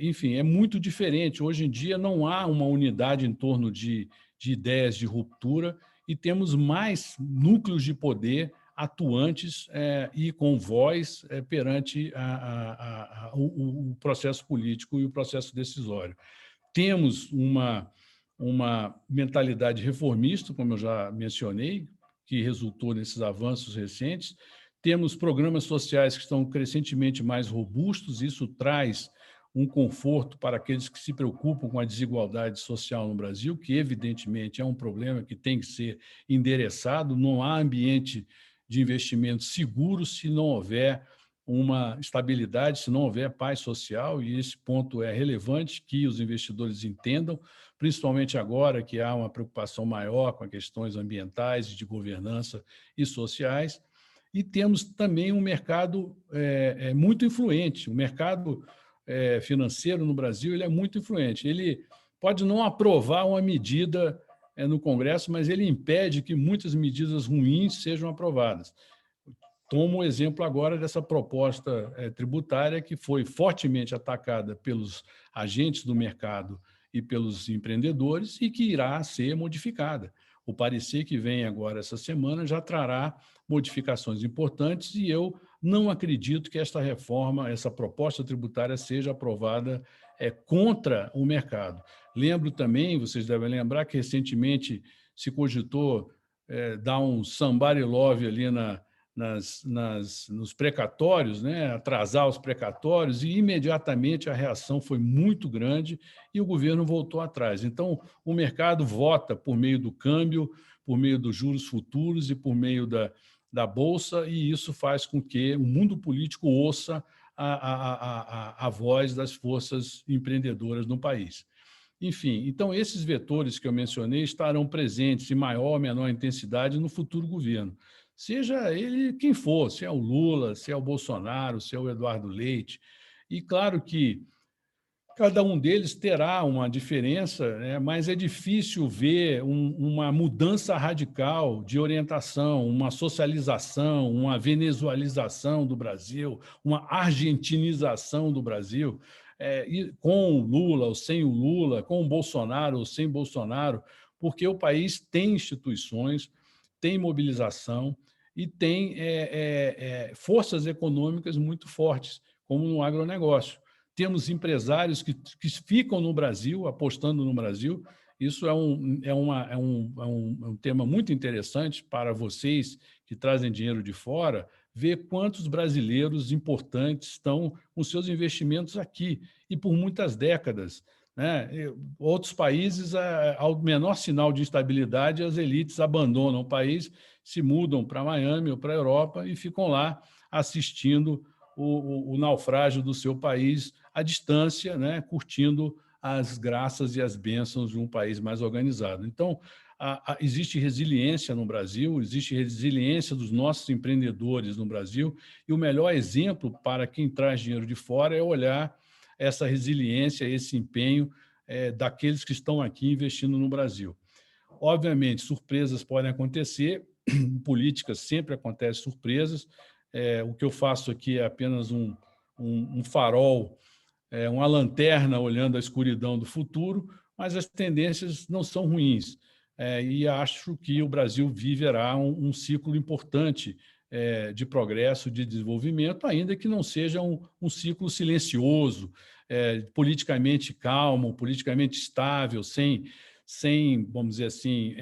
Enfim, é muito diferente. Hoje em dia não há uma unidade em torno de ideias de ruptura, e temos mais núcleos de poder atuantes e com voz perante o processo político e o processo decisório. Temos uma mentalidade reformista, como eu já mencionei, que resultou nesses avanços recentes. Temos programas sociais que estão crescentemente mais robustos, isso traz um conforto para aqueles que se preocupam com a desigualdade social no Brasil, que evidentemente é um problema que tem que ser endereçado. Não há ambiente de investimento seguro se não houver uma estabilidade, se não houver paz social, e esse ponto é relevante que os investidores entendam, principalmente agora que há uma preocupação maior com as questões ambientais, de governança e sociais. E temos também um mercado muito influente. O mercado financeiro no Brasil ele é muito influente. Ele pode não aprovar uma medida no Congresso, mas ele impede que muitas medidas ruins sejam aprovadas. Tomo o exemplo agora dessa proposta tributária que foi fortemente atacada pelos agentes do mercado e pelos empreendedores e que irá ser modificada. O parecer que vem agora essa semana já trará modificações importantes e eu não acredito que esta reforma, essa proposta tributária seja aprovada contra o mercado. Lembro também, vocês devem lembrar, que recentemente se cogitou dar um somebody love ali nos precatórios, né? Atrasar os precatórios, e imediatamente a reação foi muito grande e o governo voltou atrás. Então, o mercado vota por meio do câmbio, por meio dos juros futuros e por meio da Bolsa, e isso faz com que o mundo político ouça a voz das forças empreendedoras no país. Enfim, então esses vetores que eu mencionei estarão presentes em maior ou menor intensidade no futuro governo, seja ele quem for, se é o Lula, se é o Bolsonaro, se é o Eduardo Leite. E claro que cada um deles terá uma diferença, né? Mas é difícil ver uma mudança radical de orientação, uma socialização, uma venezualização do Brasil, uma argentinização do Brasil, com o Lula ou sem o Lula, com o Bolsonaro ou sem Bolsonaro, porque o país tem instituições, tem mobilização e tem forças econômicas muito fortes, como no agronegócio. Temos empresários que ficam no Brasil, apostando no Brasil. Isso é um tema muito interessante para vocês que trazem dinheiro de fora, ver quantos brasileiros importantes estão com seus investimentos aqui, e por muitas décadas. Né? Outros países, ao menor sinal de instabilidade, as elites abandonam o país, se mudam para Miami ou para a Europa e ficam lá assistindo o naufrágio do seu país à distância, né? Curtindo as graças e as bênçãos de um país mais organizado. Então, existe resiliência no Brasil, existe resiliência dos nossos empreendedores no Brasil, e o melhor exemplo para quem traz dinheiro de fora é olhar essa resiliência, esse empenho daqueles que estão aqui investindo no Brasil. Obviamente, surpresas podem acontecer, em política sempre acontecem surpresas. O que eu faço aqui é apenas um farol, uma lanterna olhando a escuridão do futuro, mas as tendências não são ruins. E acho que o Brasil viverá um ciclo importante de progresso, de desenvolvimento, ainda que não seja um ciclo silencioso, politicamente calmo, politicamente estável, sem, vamos dizer assim,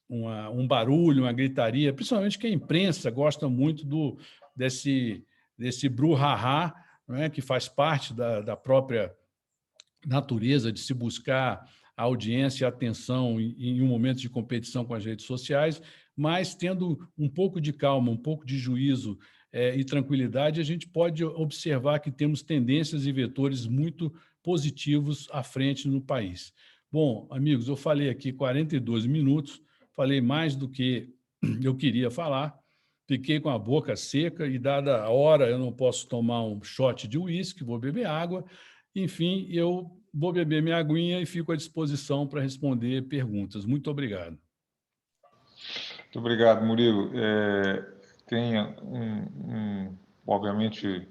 um barulho, uma gritaria, principalmente que a imprensa gosta muito desse brouhaha, né, que faz parte da própria natureza de se buscar a audiência e a atenção em um momento de competição com as redes sociais, mas tendo um pouco de calma, um pouco de juízo e tranquilidade, a gente pode observar que temos tendências e vetores muito positivos à frente no país. Bom, amigos, eu falei aqui 42 minutos, falei mais do que eu queria falar, fiquei com a boca seca e, dada a hora, eu não posso tomar um shot de uísque, vou beber água. Enfim, eu vou beber minha aguinha e fico à disposição para responder perguntas. Muito obrigado. Muito obrigado, Murilo. Obviamente,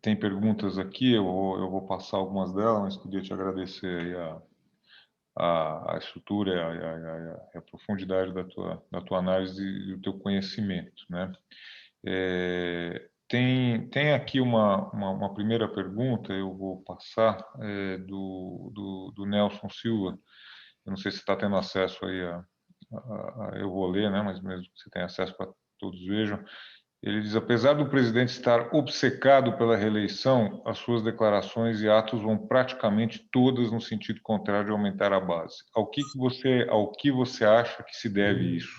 tem perguntas aqui, eu vou passar algumas delas, mas queria te agradecer aí a estrutura e a profundidade da tua análise e do teu conhecimento, né? Tem aqui uma primeira pergunta, eu vou passar, do Nelson Silva. Eu não sei se você está tendo acesso aí eu vou ler, né? Mas mesmo que você tenha acesso para todos vejam. Ele diz: apesar do presidente estar obcecado pela reeleição, as suas declarações e atos vão praticamente todas no sentido contrário de aumentar a base. Ao que você acha que se deve isso?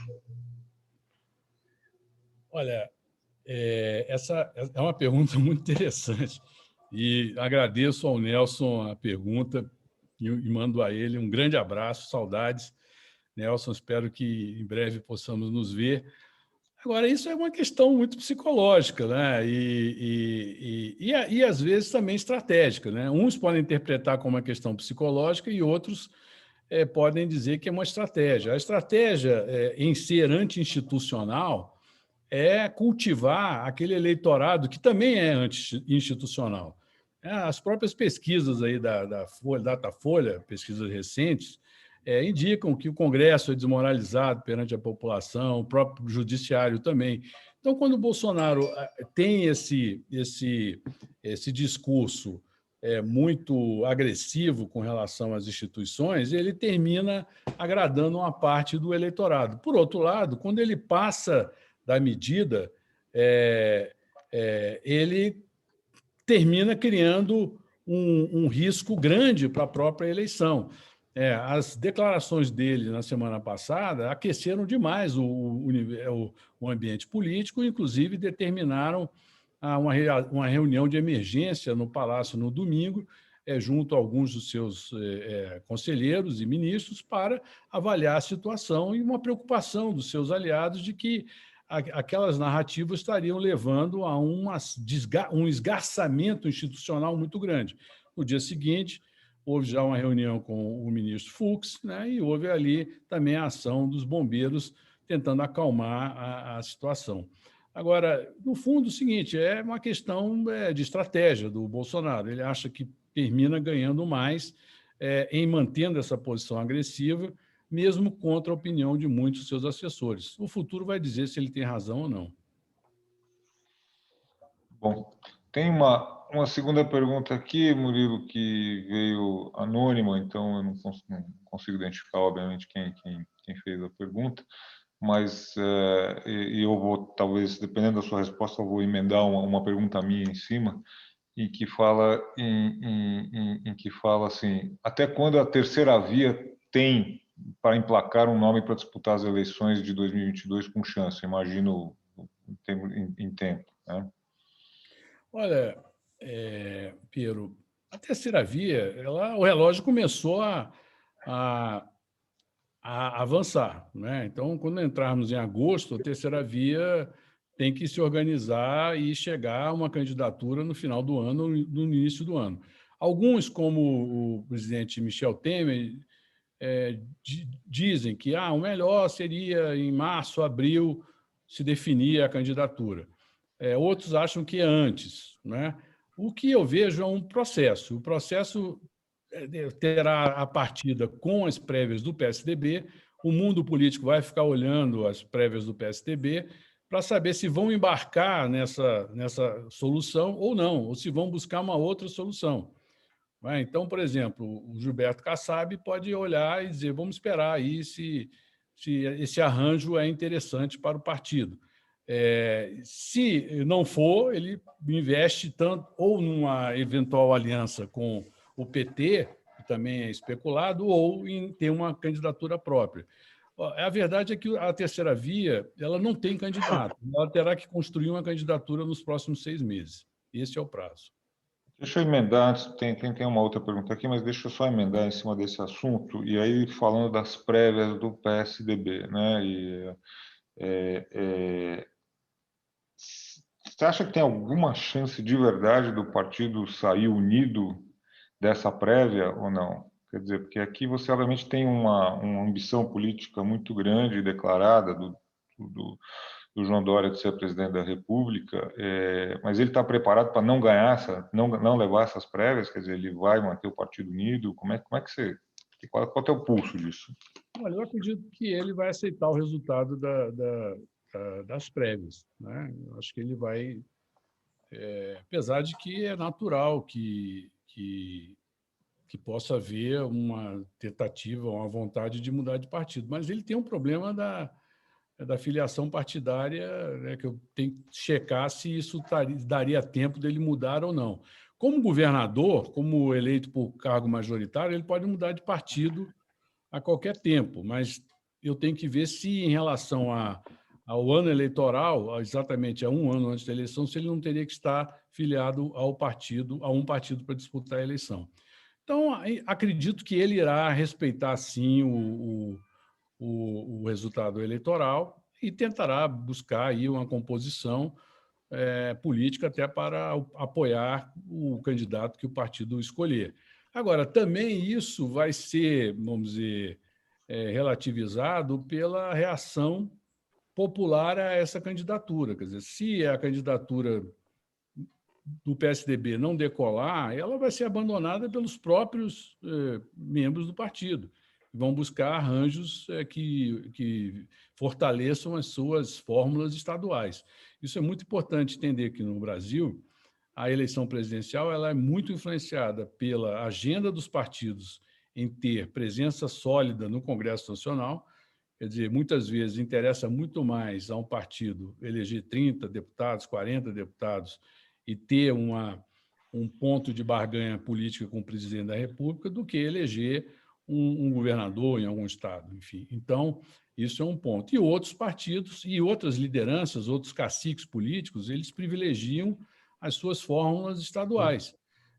Olha, essa é uma pergunta muito interessante e agradeço ao Nelson a pergunta e mando a ele um grande abraço, saudades. Nelson, espero que em breve possamos nos ver. Agora, isso é uma questão muito psicológica, né? E às vezes também estratégica, né? Uns podem interpretar como uma questão psicológica e outros podem dizer que é uma estratégia. A estratégia em ser anti-institucional é cultivar aquele eleitorado que também é anti-institucional. As próprias pesquisas aí da Folha, Datafolha, pesquisas recentes, indicam que o Congresso é desmoralizado perante a população, o próprio judiciário também. Então, quando o Bolsonaro tem esse discurso muito agressivo com relação às instituições, ele termina agradando uma parte do eleitorado. Por outro lado, quando ele passa da medida, ele termina criando um risco grande para a própria eleição. As declarações dele na semana passada aqueceram demais o ambiente político, inclusive determinaram uma reunião de emergência no Palácio no domingo, junto a alguns dos seus conselheiros e ministros, para avaliar a situação e uma preocupação dos seus aliados de que aquelas narrativas estariam levando a um esgarçamento institucional muito grande. No dia seguinte, houve já uma reunião com o ministro Fux, né, e houve ali também a ação dos bombeiros tentando acalmar a situação. Agora, no fundo, é o seguinte, é uma questão de estratégia do Bolsonaro. Ele acha que termina ganhando mais em mantendo essa posição agressiva, mesmo contra a opinião de muitos de seus assessores. O futuro vai dizer se ele tem razão ou não. Bom, tem uma segunda pergunta aqui, Murilo, que veio anônima, então eu não consigo identificar, obviamente, quem fez a pergunta, mas e eu vou, talvez, dependendo da sua resposta, eu vou emendar uma pergunta minha em cima, em que fala em que fala assim, até quando a terceira via tem para emplacar um nome para disputar as eleições de 2022 com chance, imagino em tempo, né? Olha, Piero, a terceira via, o relógio começou a, a avançar, né? Então, quando entrarmos em agosto, a terceira via tem que se organizar e chegar a uma candidatura no final do ano, no início do ano. Alguns, como o presidente Michel Temer, dizem que o melhor seria em março, abril, se definir a candidatura. Outros acham que é antes, né? O que eu vejo é um processo. O processo terá a partida com as prévias do PSDB. O mundo político vai ficar olhando as prévias do PSDB para saber se vão embarcar nessa solução ou não, ou se vão buscar uma outra solução. Então, por exemplo, o Gilberto Kassab pode olhar e dizer: vamos esperar aí se esse arranjo é interessante para o partido. Se não for, ele investe tanto ou numa eventual aliança com o PT, que também é especulado, ou em ter uma candidatura própria. A verdade é que a terceira via ela não tem candidato. Ela terá que construir uma candidatura nos próximos 6 meses. Esse é o prazo. Deixa eu emendar, antes, tem uma outra pergunta aqui, mas deixa eu só emendar em cima desse assunto, e aí falando das prévias do PSDB, né? É, é, você acha que tem alguma chance de verdade do partido sair unido dessa prévia ou não? Quer dizer, porque aqui você obviamente tem uma ambição política muito grande e declarada do, do João Dória de ser presidente da República, mas ele está preparado para não ganhar não levar essas prévias, quer dizer, ele vai manter o Partido Unido, como é que você, qual é o pulso disso? Olha, eu acredito que ele vai aceitar o resultado das prévias, né? Eu acho que ele vai, apesar de que é natural que possa haver uma tentativa, uma vontade de mudar de partido, mas ele tem um problema da filiação partidária, né, que eu tenho que checar se isso daria tempo dele mudar ou não. Como governador, como eleito por cargo majoritário, ele pode mudar de partido a qualquer tempo, mas eu tenho que ver se, em relação ao ano eleitoral, exatamente a um ano antes da eleição, se ele não teria que estar filiado a um partido para disputar a eleição. Então, acredito que ele irá respeitar, sim, o resultado eleitoral e tentará buscar aí uma composição política até para apoiar o candidato que o partido escolher. Agora, também isso vai ser, vamos dizer, relativizado pela reação popular a essa candidatura. Quer dizer, se a candidatura do PSDB não decolar, ela vai ser abandonada pelos próprios membros do partido. Vão buscar arranjos que fortaleçam as suas fórmulas estaduais. Isso é muito importante entender que no Brasil a eleição presidencial ela é muito influenciada pela agenda dos partidos em ter presença sólida no Congresso Nacional. Quer dizer, muitas vezes interessa muito mais a um partido eleger 30 deputados, 40 deputados e ter um ponto de barganha política com o presidente da República do que eleger um governador em algum estado, enfim. Então, isso é um ponto. E outros partidos e outras lideranças, outros caciques políticos, eles privilegiam as suas fórmulas estaduais.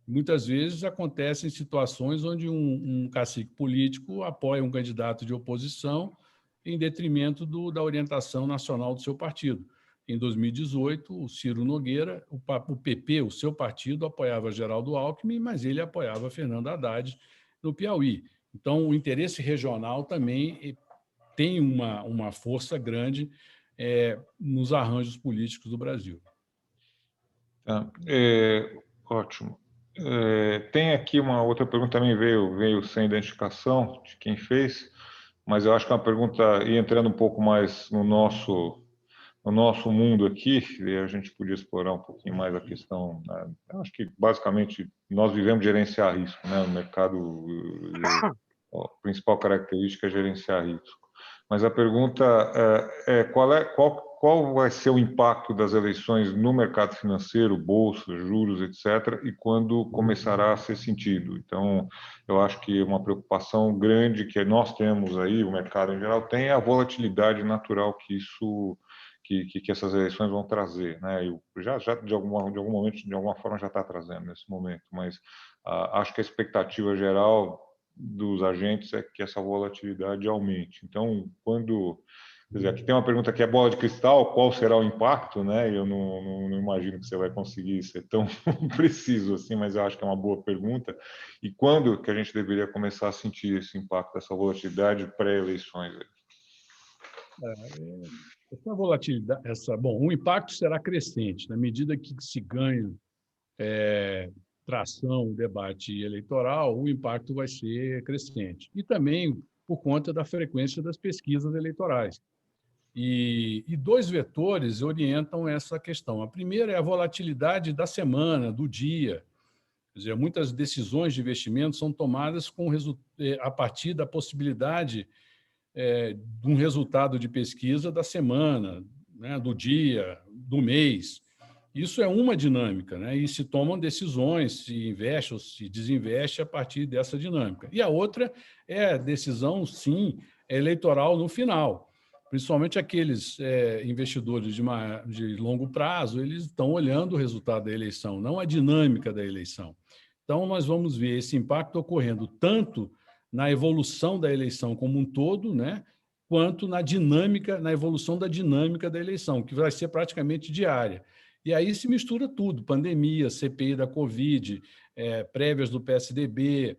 Muitas vezes acontecem situações onde um cacique político apoia um candidato de oposição em detrimento da orientação nacional do seu partido. Em 2018, o Ciro Nogueira, o PP, o seu partido, apoiava Geraldo Alckmin, mas ele apoiava Fernando Haddad no Piauí. Então, o interesse regional também tem uma força grande nos arranjos políticos do Brasil. Tá. Ótimo. Tem aqui uma outra pergunta, também veio sem identificação de quem fez, mas eu acho que é uma pergunta, e entrando um pouco mais no no nosso mundo aqui, e a gente podia explorar um pouquinho mais a questão, né? Eu acho que, basicamente, nós vivemos gerenciar risco, né? O mercado, a principal característica é gerenciar risco. Mas a pergunta qual vai ser o impacto das eleições no mercado financeiro, bolsa, juros, etc., e quando começará a ser sentido? Então, eu acho que uma preocupação grande que nós temos aí, o mercado em geral tem, é a volatilidade natural que essas eleições vão trazer, né? Eu já de algum momento, de alguma forma já está trazendo nesse momento, mas acho que a expectativa geral dos agentes é que essa volatilidade aumente. Então, quer dizer, aqui tem uma pergunta que é bola de cristal, qual será o impacto, né? Eu não imagino que você vai conseguir ser tão preciso assim, mas eu acho que é uma boa pergunta. E quando que a gente deveria começar a sentir esse impacto dessa volatilidade pré-eleições? Essa volatilidade, bom, o impacto será crescente na medida que se ganha tração o debate eleitoral, o impacto vai ser crescente. E também por conta da frequência das pesquisas eleitorais. E dois vetores orientam essa questão. A primeira é a volatilidade da semana, do dia. Quer dizer, muitas decisões de investimento são tomadas a partir da possibilidade de um resultado de pesquisa da semana, né, do dia, do mês. Isso é uma dinâmica, né? E se tomam decisões, se investe ou se desinveste a partir dessa dinâmica. E a outra é a decisão, sim, eleitoral no final. Principalmente aqueles investidores de longo prazo, eles estão olhando o resultado da eleição, não a dinâmica da eleição. Então, nós vamos ver esse impacto ocorrendo tanto na evolução da eleição como um todo, né, quanto na dinâmica, na evolução da dinâmica da eleição, que vai ser praticamente diária. E aí se mistura tudo: pandemia, CPI da Covid, prévias do PSDB,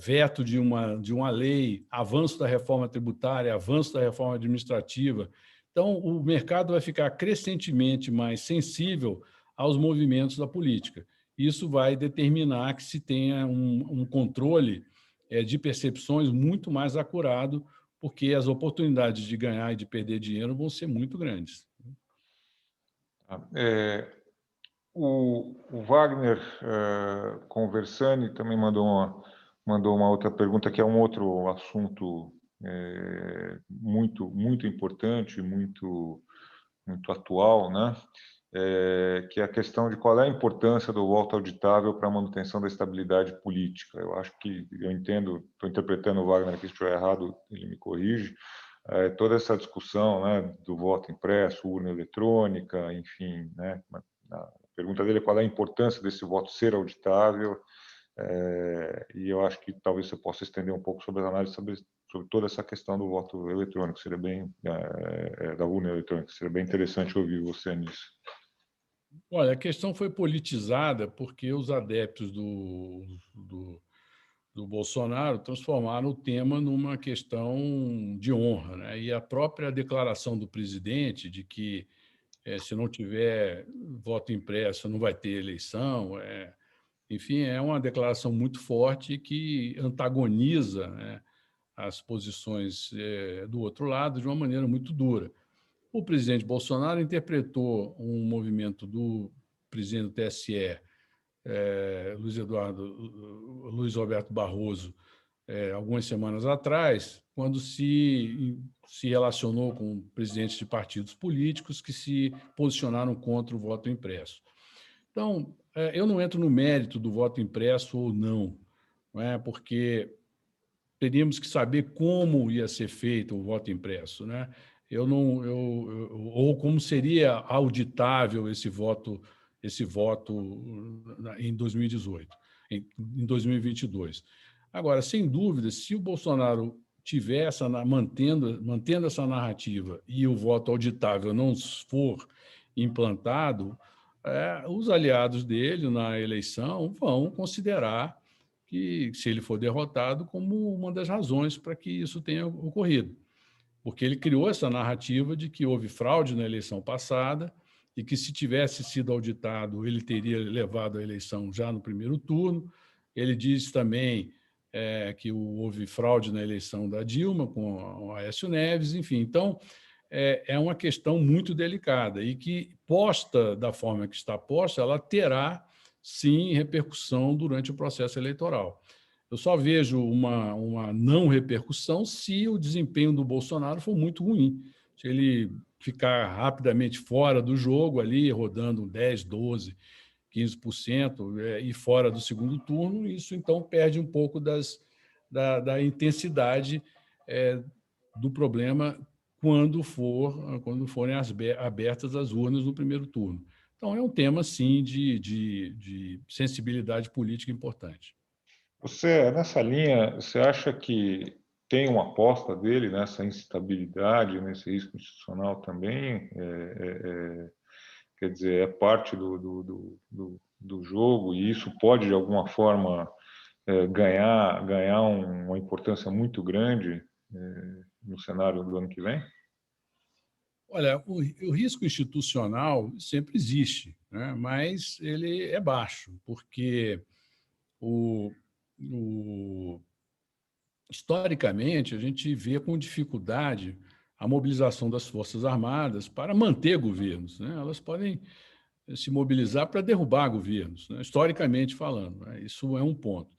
veto de uma lei, avanço da reforma tributária, avanço da reforma administrativa. Então, o mercado vai ficar crescentemente mais sensível aos movimentos da política. Isso vai determinar que se tenha um controle de percepções muito mais acurado, porque as oportunidades de ganhar e de perder dinheiro vão ser muito grandes. O Wagner Conversani também mandou uma outra pergunta, que é um outro assunto muito importante, muito atual, né? Que é a questão de qual é a importância do voto auditável para a manutenção da estabilidade política. Eu acho que, eu entendo, estou interpretando o Wagner aqui, se estiver errado, ele me corrige, toda essa discussão, né, do voto impresso, urna eletrônica, enfim, né? A pergunta dele é qual é a importância desse voto ser auditável, e eu acho que talvez você possa estender um pouco sobre as análises sobre toda essa questão do voto eletrônico, seria bem da urna eletrônica, seria bem interessante ouvir você nisso. Olha, a questão foi politizada porque os adeptos do Bolsonaro transformaram o tema numa questão de honra, né? E a própria declaração do presidente de que se não tiver voto impresso não vai ter eleição, enfim, é uma declaração muito forte que antagoniza, né, as posições do outro lado de uma maneira muito dura. O presidente Bolsonaro interpretou um movimento do presidente do TSE, Luiz Roberto Barroso, algumas semanas atrás, quando se relacionou com presidentes de partidos políticos que se posicionaram contra o voto impresso. Então, eu não entro no mérito do voto impresso ou não, porque teríamos que saber como ia ser feito o voto impresso, né? Ou como seria auditável esse voto em 2018, em 2022. Agora, sem dúvida, se o Bolsonaro tiver mantendo essa narrativa e o voto auditável não for implantado, os aliados dele na eleição vão considerar que, se ele for derrotado, como uma das razões para que isso tenha ocorrido. Porque ele criou essa narrativa de que houve fraude na eleição passada e que, se tivesse sido auditado, ele teria levado a eleição já no primeiro turno. Ele diz também que houve fraude na eleição da Dilma com o Aécio Neves, enfim. Então, é uma questão muito delicada e que, posta da forma que está posta, ela terá, sim, repercussão durante o processo eleitoral. Eu só vejo uma não repercussão se o desempenho do Bolsonaro for muito ruim. Se ele ficar rapidamente fora do jogo, ali, rodando 10, 12, 15%, e fora do segundo turno, isso então perde um pouco da intensidade do problema quando forem abertas as urnas no primeiro turno. Então, é um tema, sim, de sensibilidade política importante. Você, nessa linha, você acha que tem uma aposta dele nessa instabilidade, nesse risco institucional também? Quer dizer, é parte do jogo e isso pode, de alguma forma, ganhar uma importância muito grande no cenário do ano que vem? Olha, o risco institucional sempre existe, né? Mas ele é baixo, porque o, o, historicamente a gente vê com dificuldade a mobilização das Forças Armadas para manter governos, né? Elas podem se mobilizar para derrubar governos, né? Historicamente falando, né? Isso é um ponto.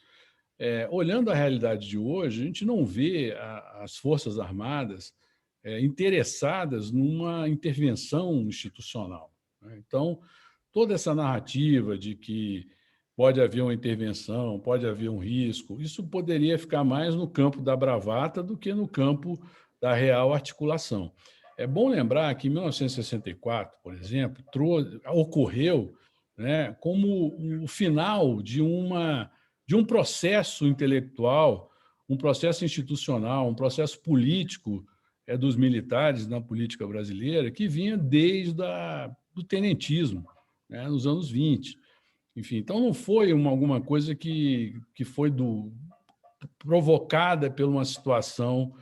Olhando a realidade de hoje, a gente não vê as Forças Armadas interessadas numa intervenção institucional, né? Então, toda essa narrativa de que pode haver uma intervenção, pode haver um risco, isso poderia ficar mais no campo da bravata do que no campo da real articulação. É bom lembrar que em 1964, por exemplo, ocorreu, né, como o final de um processo intelectual, um processo institucional, um processo político dos militares na política brasileira que vinha desde do tenentismo, né, nos anos 20. Enfim, então não foi alguma coisa que foi provocada por uma situação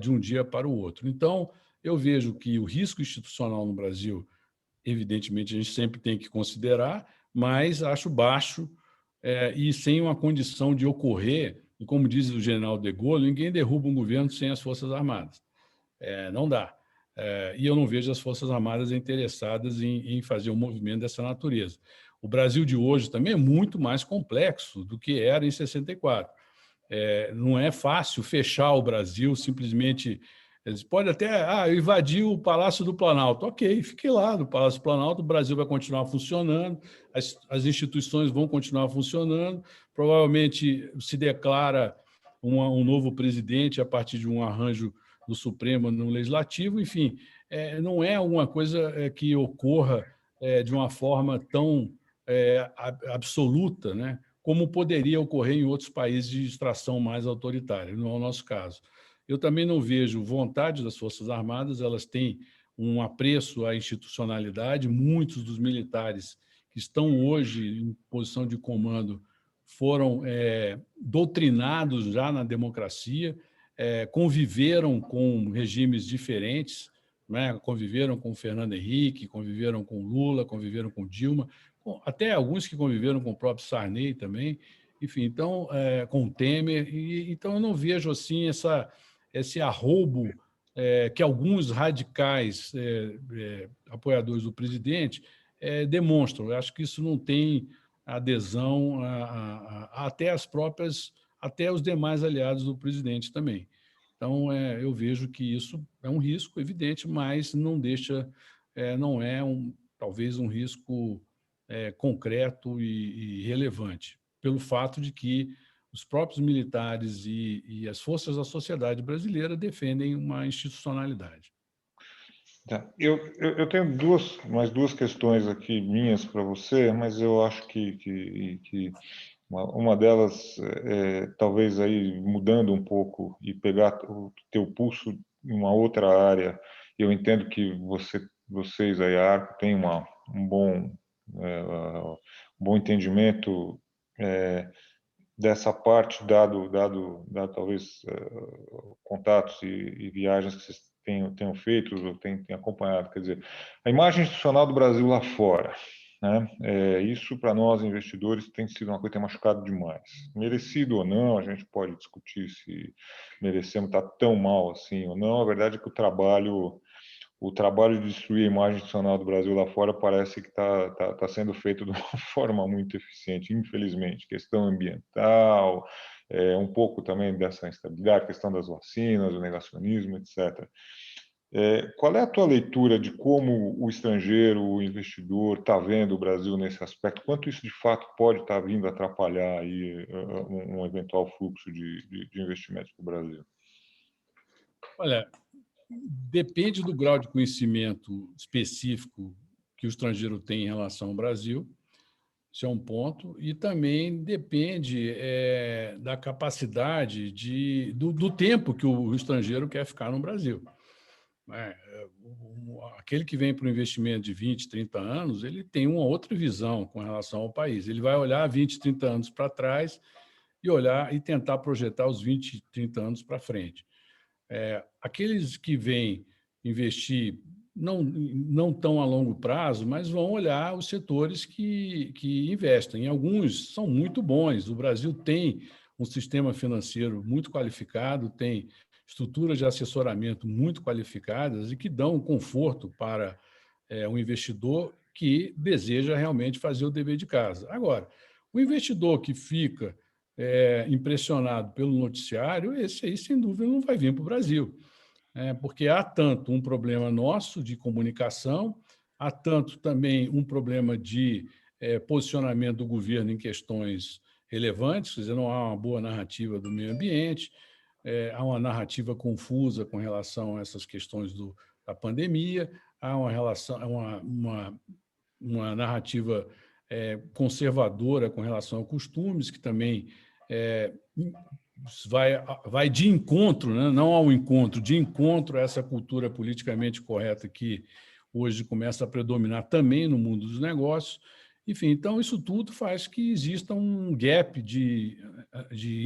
de um dia para o outro. Então, eu vejo que o risco institucional no Brasil, evidentemente, a gente sempre tem que considerar, mas acho baixo e sem uma condição de ocorrer, e como diz o general de Gaulle, ninguém derruba um governo sem as Forças Armadas. Não dá. E eu não vejo as Forças Armadas interessadas em fazer um movimento dessa natureza. O Brasil de hoje também é muito mais complexo do que era em 64. Não é fácil fechar o Brasil simplesmente. Eles podem até invadir o Palácio do Planalto. Ok, fique lá no Palácio do Planalto, o Brasil vai continuar funcionando, as instituições vão continuar funcionando, provavelmente se declara um novo presidente a partir de um arranjo do Supremo no Legislativo, enfim, não é alguma coisa que ocorra de uma forma tão absoluta, né, como poderia ocorrer em outros países de extração mais autoritária, não é o nosso caso. Eu também não vejo vontade das Forças Armadas, elas têm um apreço à institucionalidade, muitos dos militares que estão hoje em posição de comando foram doutrinados já na democracia, conviveram com regimes diferentes, né? Conviveram com Fernando Henrique, conviveram com Lula, conviveram com Dilma, até alguns que conviveram com o próprio Sarney também, enfim, então, com Temer, então eu não vejo assim esse arroubo que alguns radicais apoiadores do presidente demonstram. Eu acho que isso não tem adesão até até os demais aliados do presidente também. Então, eu vejo que isso é um risco evidente, mas não deixa, não é talvez um risco concreto e relevante, pelo fato de que os próprios militares e as forças da sociedade brasileira defendem uma institucionalidade. Tá. Eu tenho mais duas questões aqui minhas para você, mas eu acho que uma delas talvez aí mudando um pouco e pegar o teu pulso em uma outra área. Eu entendo que vocês aí, a ARCO, têm um bom entendimento dessa parte, dado talvez contatos e viagens que vocês tenham feito ou tenham acompanhado. Quer dizer, a imagem institucional do Brasil lá fora, né? Isso, para nós, investidores, tem sido uma coisa que tem machucado demais. Merecido ou não, a gente pode discutir se merecemos estar tão mal assim ou não. A verdade é que o o trabalho de destruir a imagem institucional do Brasil lá fora parece que está sendo feito de uma forma muito eficiente, infelizmente. Questão ambiental, um pouco também dessa instabilidade, questão das vacinas, o negacionismo, etc. Qual é a tua leitura de como o estrangeiro, o investidor, está vendo o Brasil nesse aspecto? Quanto isso, de fato, pode estar vindo atrapalhar aí um eventual fluxo de investimentos para o Brasil? Olha, depende do grau de conhecimento específico que o estrangeiro tem em relação ao Brasil, isso é um ponto, e também depende da capacidade do tempo que o estrangeiro quer ficar no Brasil. Aquele que vem para o investimento de 20, 30 anos, ele tem uma outra visão com relação ao país. Ele vai olhar 20, 30 anos para trás e olhar e tentar projetar os 20, 30 anos para frente. Aqueles que vêm investir não tão a longo prazo, mas vão olhar os setores que investem. Alguns são muito bons. O Brasil tem um sistema financeiro muito qualificado, tem estruturas de assessoramento muito qualificadas e que dão conforto para um investidor que deseja realmente fazer o dever de casa. Agora, o investidor que fica impressionado pelo noticiário, esse aí, sem dúvida, não vai vir para o Brasil. Porque há tanto um problema nosso de comunicação, há tanto também um problema de posicionamento do governo em questões relevantes, quer dizer, não há uma boa narrativa do meio ambiente, há uma narrativa confusa com relação a essas questões da pandemia, há uma narrativa conservadora com relação a costumes, que também vai de encontro, né? Não ao encontro, de encontro a essa cultura politicamente correta que hoje começa a predominar também no mundo dos negócios. Enfim, então, isso tudo faz que exista um gap de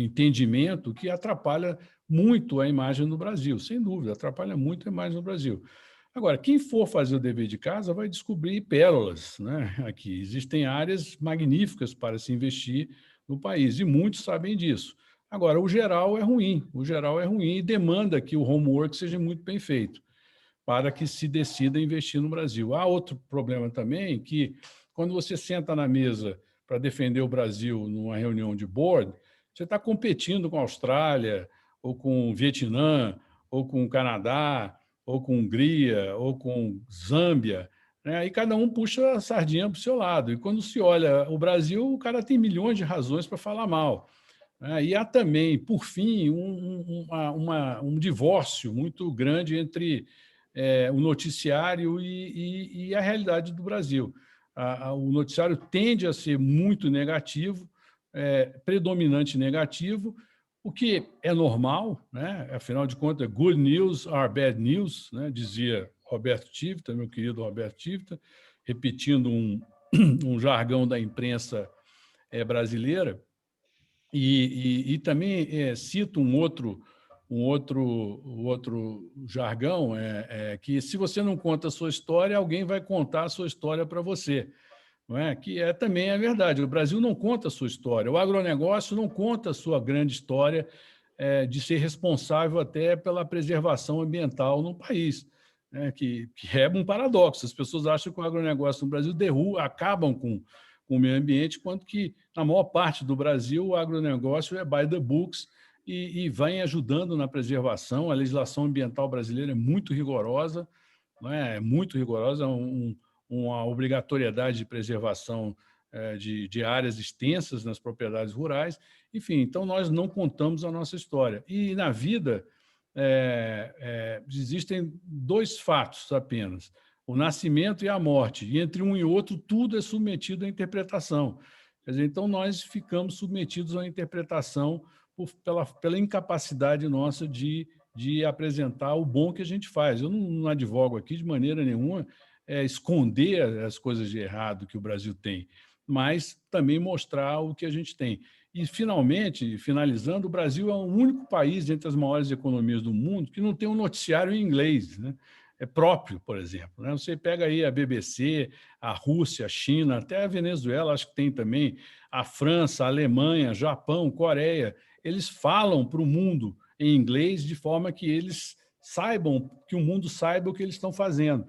entendimento que atrapalha muito a imagem do Brasil, sem dúvida, atrapalha muito a imagem do Brasil. Agora, quem for fazer o dever de casa vai descobrir pérolas, né? Aqui existem áreas magníficas para se investir no país, e muitos sabem disso. Agora, o geral é ruim e demanda que o homework seja muito bem feito para que se decida investir no Brasil. Há outro problema também, que quando você senta na mesa para defender o Brasil numa reunião de board, você está competindo com a Austrália, ou com o Vietnã, ou com o Canadá, ou com Hungria, ou com Zâmbia, né? E cada um puxa a sardinha para o seu lado. E quando se olha o Brasil, o cara tem milhões de razões para falar mal. E há também, por fim, um divórcio muito grande entre o noticiário e a realidade do Brasil. O noticiário tende a ser muito negativo, predominante negativo, o que é normal, né? Afinal de contas, good news are bad news, né? Dizia Roberto Tivita, meu querido Roberto Tivita, repetindo um jargão da imprensa brasileira. E também cito um outro jargão, que se você não conta a sua história, alguém vai contar a sua história para você. Não é? Que também é verdade. O Brasil não conta a sua história. O agronegócio não conta a sua grande história de ser responsável até pela preservação ambiental no país, né? Que é um paradoxo. As pessoas acham que o agronegócio no Brasil acabam com o meio ambiente, quanto que, na maior parte do Brasil, o agronegócio é by the books e vem ajudando na preservação. A legislação ambiental brasileira é muito rigorosa, não é? É muito rigorosa, uma obrigatoriedade de preservação de áreas extensas nas propriedades rurais. Enfim, então nós não contamos a nossa história. E na vida existem dois fatos apenas: o nascimento e a morte, e entre um e outro tudo é submetido à interpretação. Quer dizer, então nós ficamos submetidos à interpretação pela incapacidade nossa de apresentar o bom que a gente faz. Eu não advogo aqui de maneira nenhuma esconder as coisas de errado que o Brasil tem, mas também mostrar o que a gente tem. E, finalmente, finalizando, o Brasil é o único país entre as maiores economias do mundo que não tem um noticiário em inglês, né? Próprio, por exemplo, né? Você pega aí a BBC, a Rússia, a China, até a Venezuela, acho que tem também, a França, a Alemanha, Japão, Coreia. Eles falam para o mundo em inglês de forma que eles saibam, que o mundo saiba o que eles estão fazendo.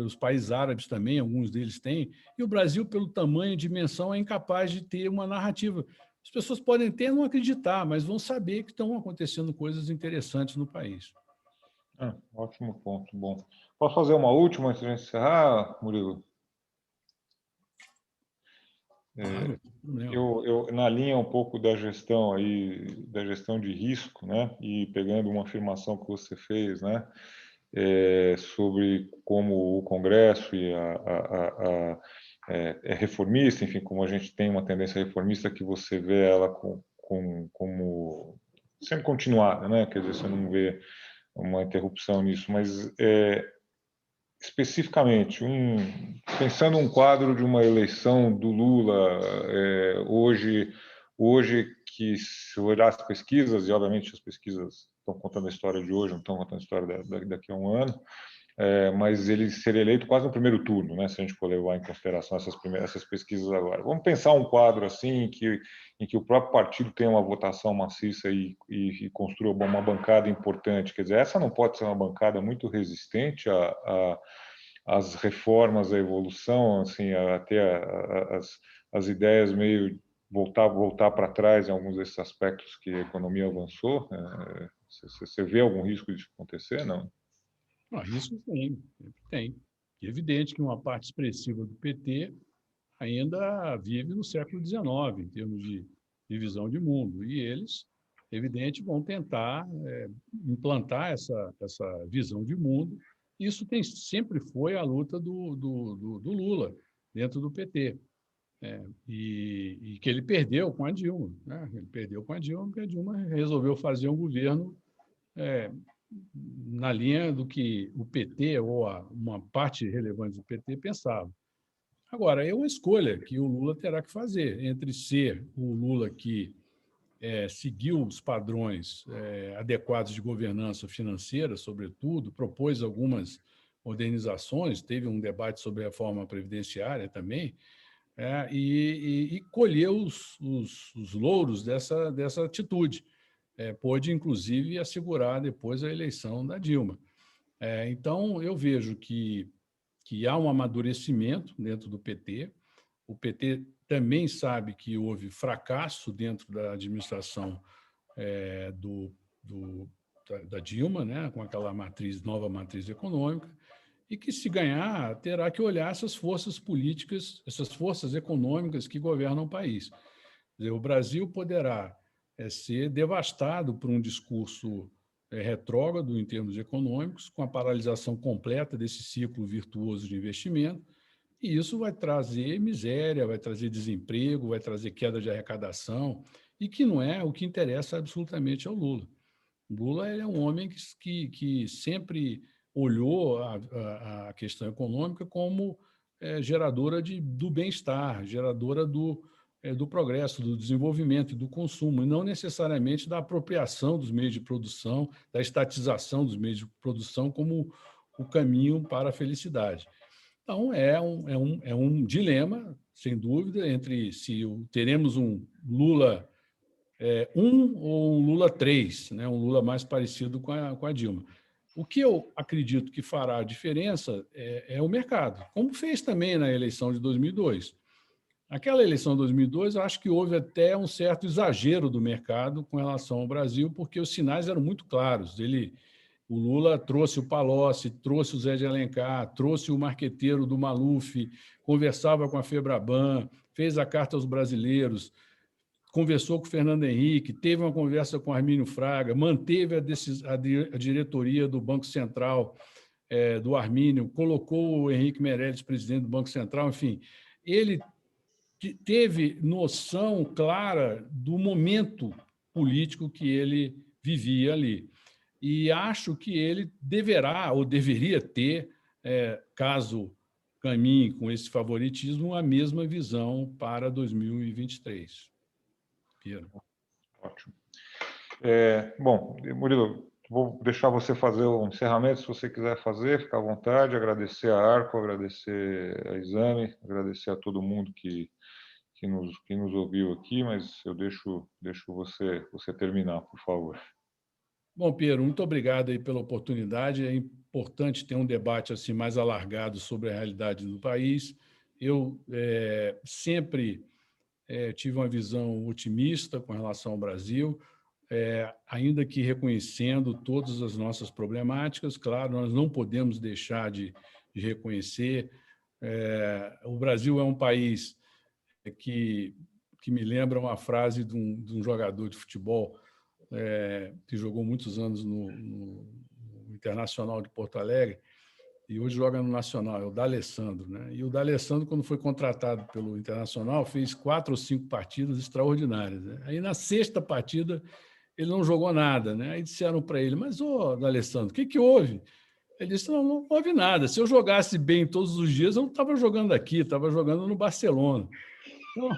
Os países árabes também, alguns deles têm, e o Brasil, pelo tamanho e dimensão, é incapaz de ter uma narrativa. As pessoas podem até não acreditar, mas vão saber que estão acontecendo coisas interessantes no país. Ótimo ponto. Bom, posso fazer uma última antes de encerrar, Murilo? Claro, eu na linha um pouco da gestão aí, da gestão de risco, né? E pegando uma afirmação que você fez, né? Sobre como o Congresso e é reformista, enfim, como a gente tem uma tendência reformista que você vê ela como sendo continuada, né? Quer dizer, você não vê uma interrupção nisso, mas especificamente, pensando um quadro de uma eleição do Lula, hoje que se olhar as pesquisas, e obviamente as pesquisas estão contando a história de hoje, não estão contando a história daqui a um ano, mas ele ser eleito quase no primeiro turno, né, se a gente for levar em consideração essas pesquisas agora. Vamos pensar um quadro assim em que o próprio partido tenha uma votação maciça e construa uma bancada importante. Quer dizer, essa não pode ser uma bancada muito resistente às reformas, à evolução, assim, até as ideias meio voltar para trás em alguns desses aspectos que a economia avançou. Você vê algum risco disso acontecer? Não? Isso tem, sempre tem. É evidente que uma parte expressiva do PT ainda vive no século XIX, em termos de visão de mundo, e eles, evidente, vão tentar implantar essa visão de mundo. Isso sempre foi a luta do Lula dentro do PT, e que ele perdeu com a Dilma. Né? Ele perdeu com a Dilma porque a Dilma resolveu fazer um governo na linha do que o PT ou uma parte relevante do PT pensava. Agora, é uma escolha que o Lula terá que fazer entre ser o Lula que seguiu os padrões adequados de governança financeira, sobretudo, propôs algumas modernizações, teve um debate sobre a reforma previdenciária também, e colheu os louros dessa atitude. Pôde, inclusive, assegurar depois a eleição da Dilma. Então, eu vejo que há um amadurecimento dentro do PT. O PT também sabe que houve fracasso dentro da administração da Dilma, né, com aquela nova matriz econômica, e que, se ganhar, terá que olhar essas forças políticas, essas forças econômicas que governam o país. O Brasil poderá ser devastado por um discurso retrógrado em termos econômicos, com a paralisação completa desse ciclo virtuoso de investimento, e isso vai trazer miséria, vai trazer desemprego, vai trazer queda de arrecadação, e que não é o que interessa absolutamente ao Lula. O Lula é um homem que sempre olhou a questão econômica como geradora do bem-estar, geradora do progresso, do desenvolvimento e do consumo, e não necessariamente da apropriação dos meios de produção, da estatização dos meios de produção como o caminho para a felicidade. Então, é um dilema, sem dúvida, entre se teremos um Lula 1 ou um Lula 3, né? Um Lula mais parecido com a Dilma. O que eu acredito que fará a diferença é o mercado, como fez também na eleição de 2002. Aquela eleição de 2002, eu acho que houve até um certo exagero do mercado com relação ao Brasil, porque os sinais eram muito claros. O Lula trouxe o Palocci, trouxe o Zé de Alencar, trouxe o marqueteiro do Maluf, conversava com a Febraban, fez a carta aos brasileiros, conversou com o Fernando Henrique, teve uma conversa com o Armínio Fraga, manteve a diretoria do Banco Central do Armínio, colocou o Henrique Meirelles presidente do Banco Central, enfim. Ele teve noção clara do momento político que ele vivia ali. E acho que ele deverá ou deveria ter, caso caminhe com esse favoritismo, a mesma visão para 2023. Piero. Ótimo. Bom, Murilo, vou deixar você fazer o encerramento, se você quiser fazer, fica à vontade, agradecer a Arco, agradecer a Exame, agradecer a todo mundo que nos ouviu aqui, mas eu deixo você terminar, por favor. Bom, Piero, muito obrigado aí pela oportunidade. É importante ter um debate assim mais alargado sobre a realidade do país. Eu sempre tive uma visão otimista com relação ao Brasil, ainda que reconhecendo todas as nossas problemáticas. Claro, nós não podemos deixar de reconhecer. O Brasil é um país que, que me lembra uma frase de um jogador de futebol que jogou muitos anos no Internacional de Porto Alegre e hoje joga no Nacional, é o D'Alessandro, né? E o D'Alessandro, quando foi contratado pelo Internacional, fez 4 ou 5 partidas extraordinárias, né? Aí, na sexta partida, ele não jogou nada, né? Aí disseram para ele, mas, ô, D'Alessandro, o que houve? Ele disse, não houve nada. Se eu jogasse bem todos os dias, eu não estava jogando aqui, estava jogando no Barcelona. Então,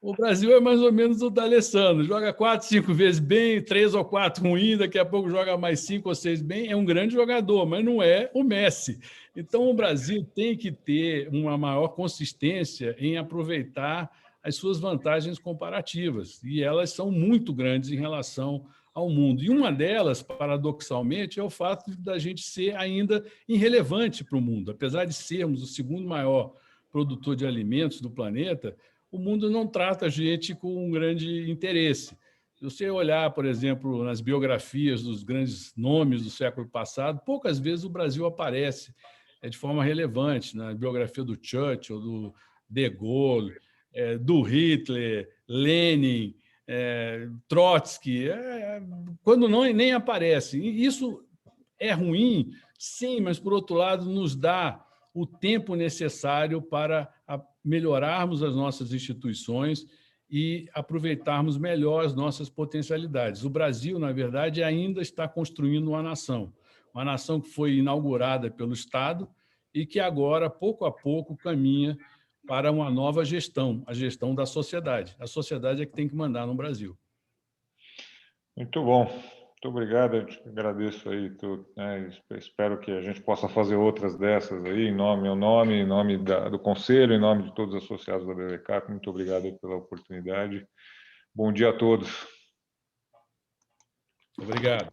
o Brasil é mais ou menos o D'Alessandro, joga 4, 5 vezes bem, 3 ou 4 ruim, daqui a pouco joga mais 5 ou 6 bem, é um grande jogador, mas não é o Messi. Então, o Brasil tem que ter uma maior consistência em aproveitar as suas vantagens comparativas, e elas são muito grandes em relação ao mundo. E uma delas, paradoxalmente, é o fato da gente ser ainda irrelevante para o mundo. Apesar de sermos o segundo maior produtor de alimentos do planeta, o mundo não trata a gente com um grande interesse. Se você olhar, por exemplo, nas biografias dos grandes nomes do século passado, poucas vezes o Brasil aparece de forma relevante na biografia do Churchill, do De Gaulle, do Hitler, Lenin, Trotsky, quando não nem aparece. E isso é ruim, sim, mas, por outro lado, nos dá o tempo necessário para melhorarmos as nossas instituições e aproveitarmos melhor as nossas potencialidades. O Brasil, na verdade, ainda está construindo uma nação que foi inaugurada pelo Estado e que agora, pouco a pouco, caminha para uma nova gestão, a gestão da sociedade. A sociedade é que tem que mandar no Brasil. Muito bom. Muito obrigado, eu te agradeço aí. Espero que a gente possa fazer outras dessas aí, em nome do Conselho, em nome de todos os associados da BBK. Muito obrigado aí pela oportunidade. Bom dia a todos. Obrigado.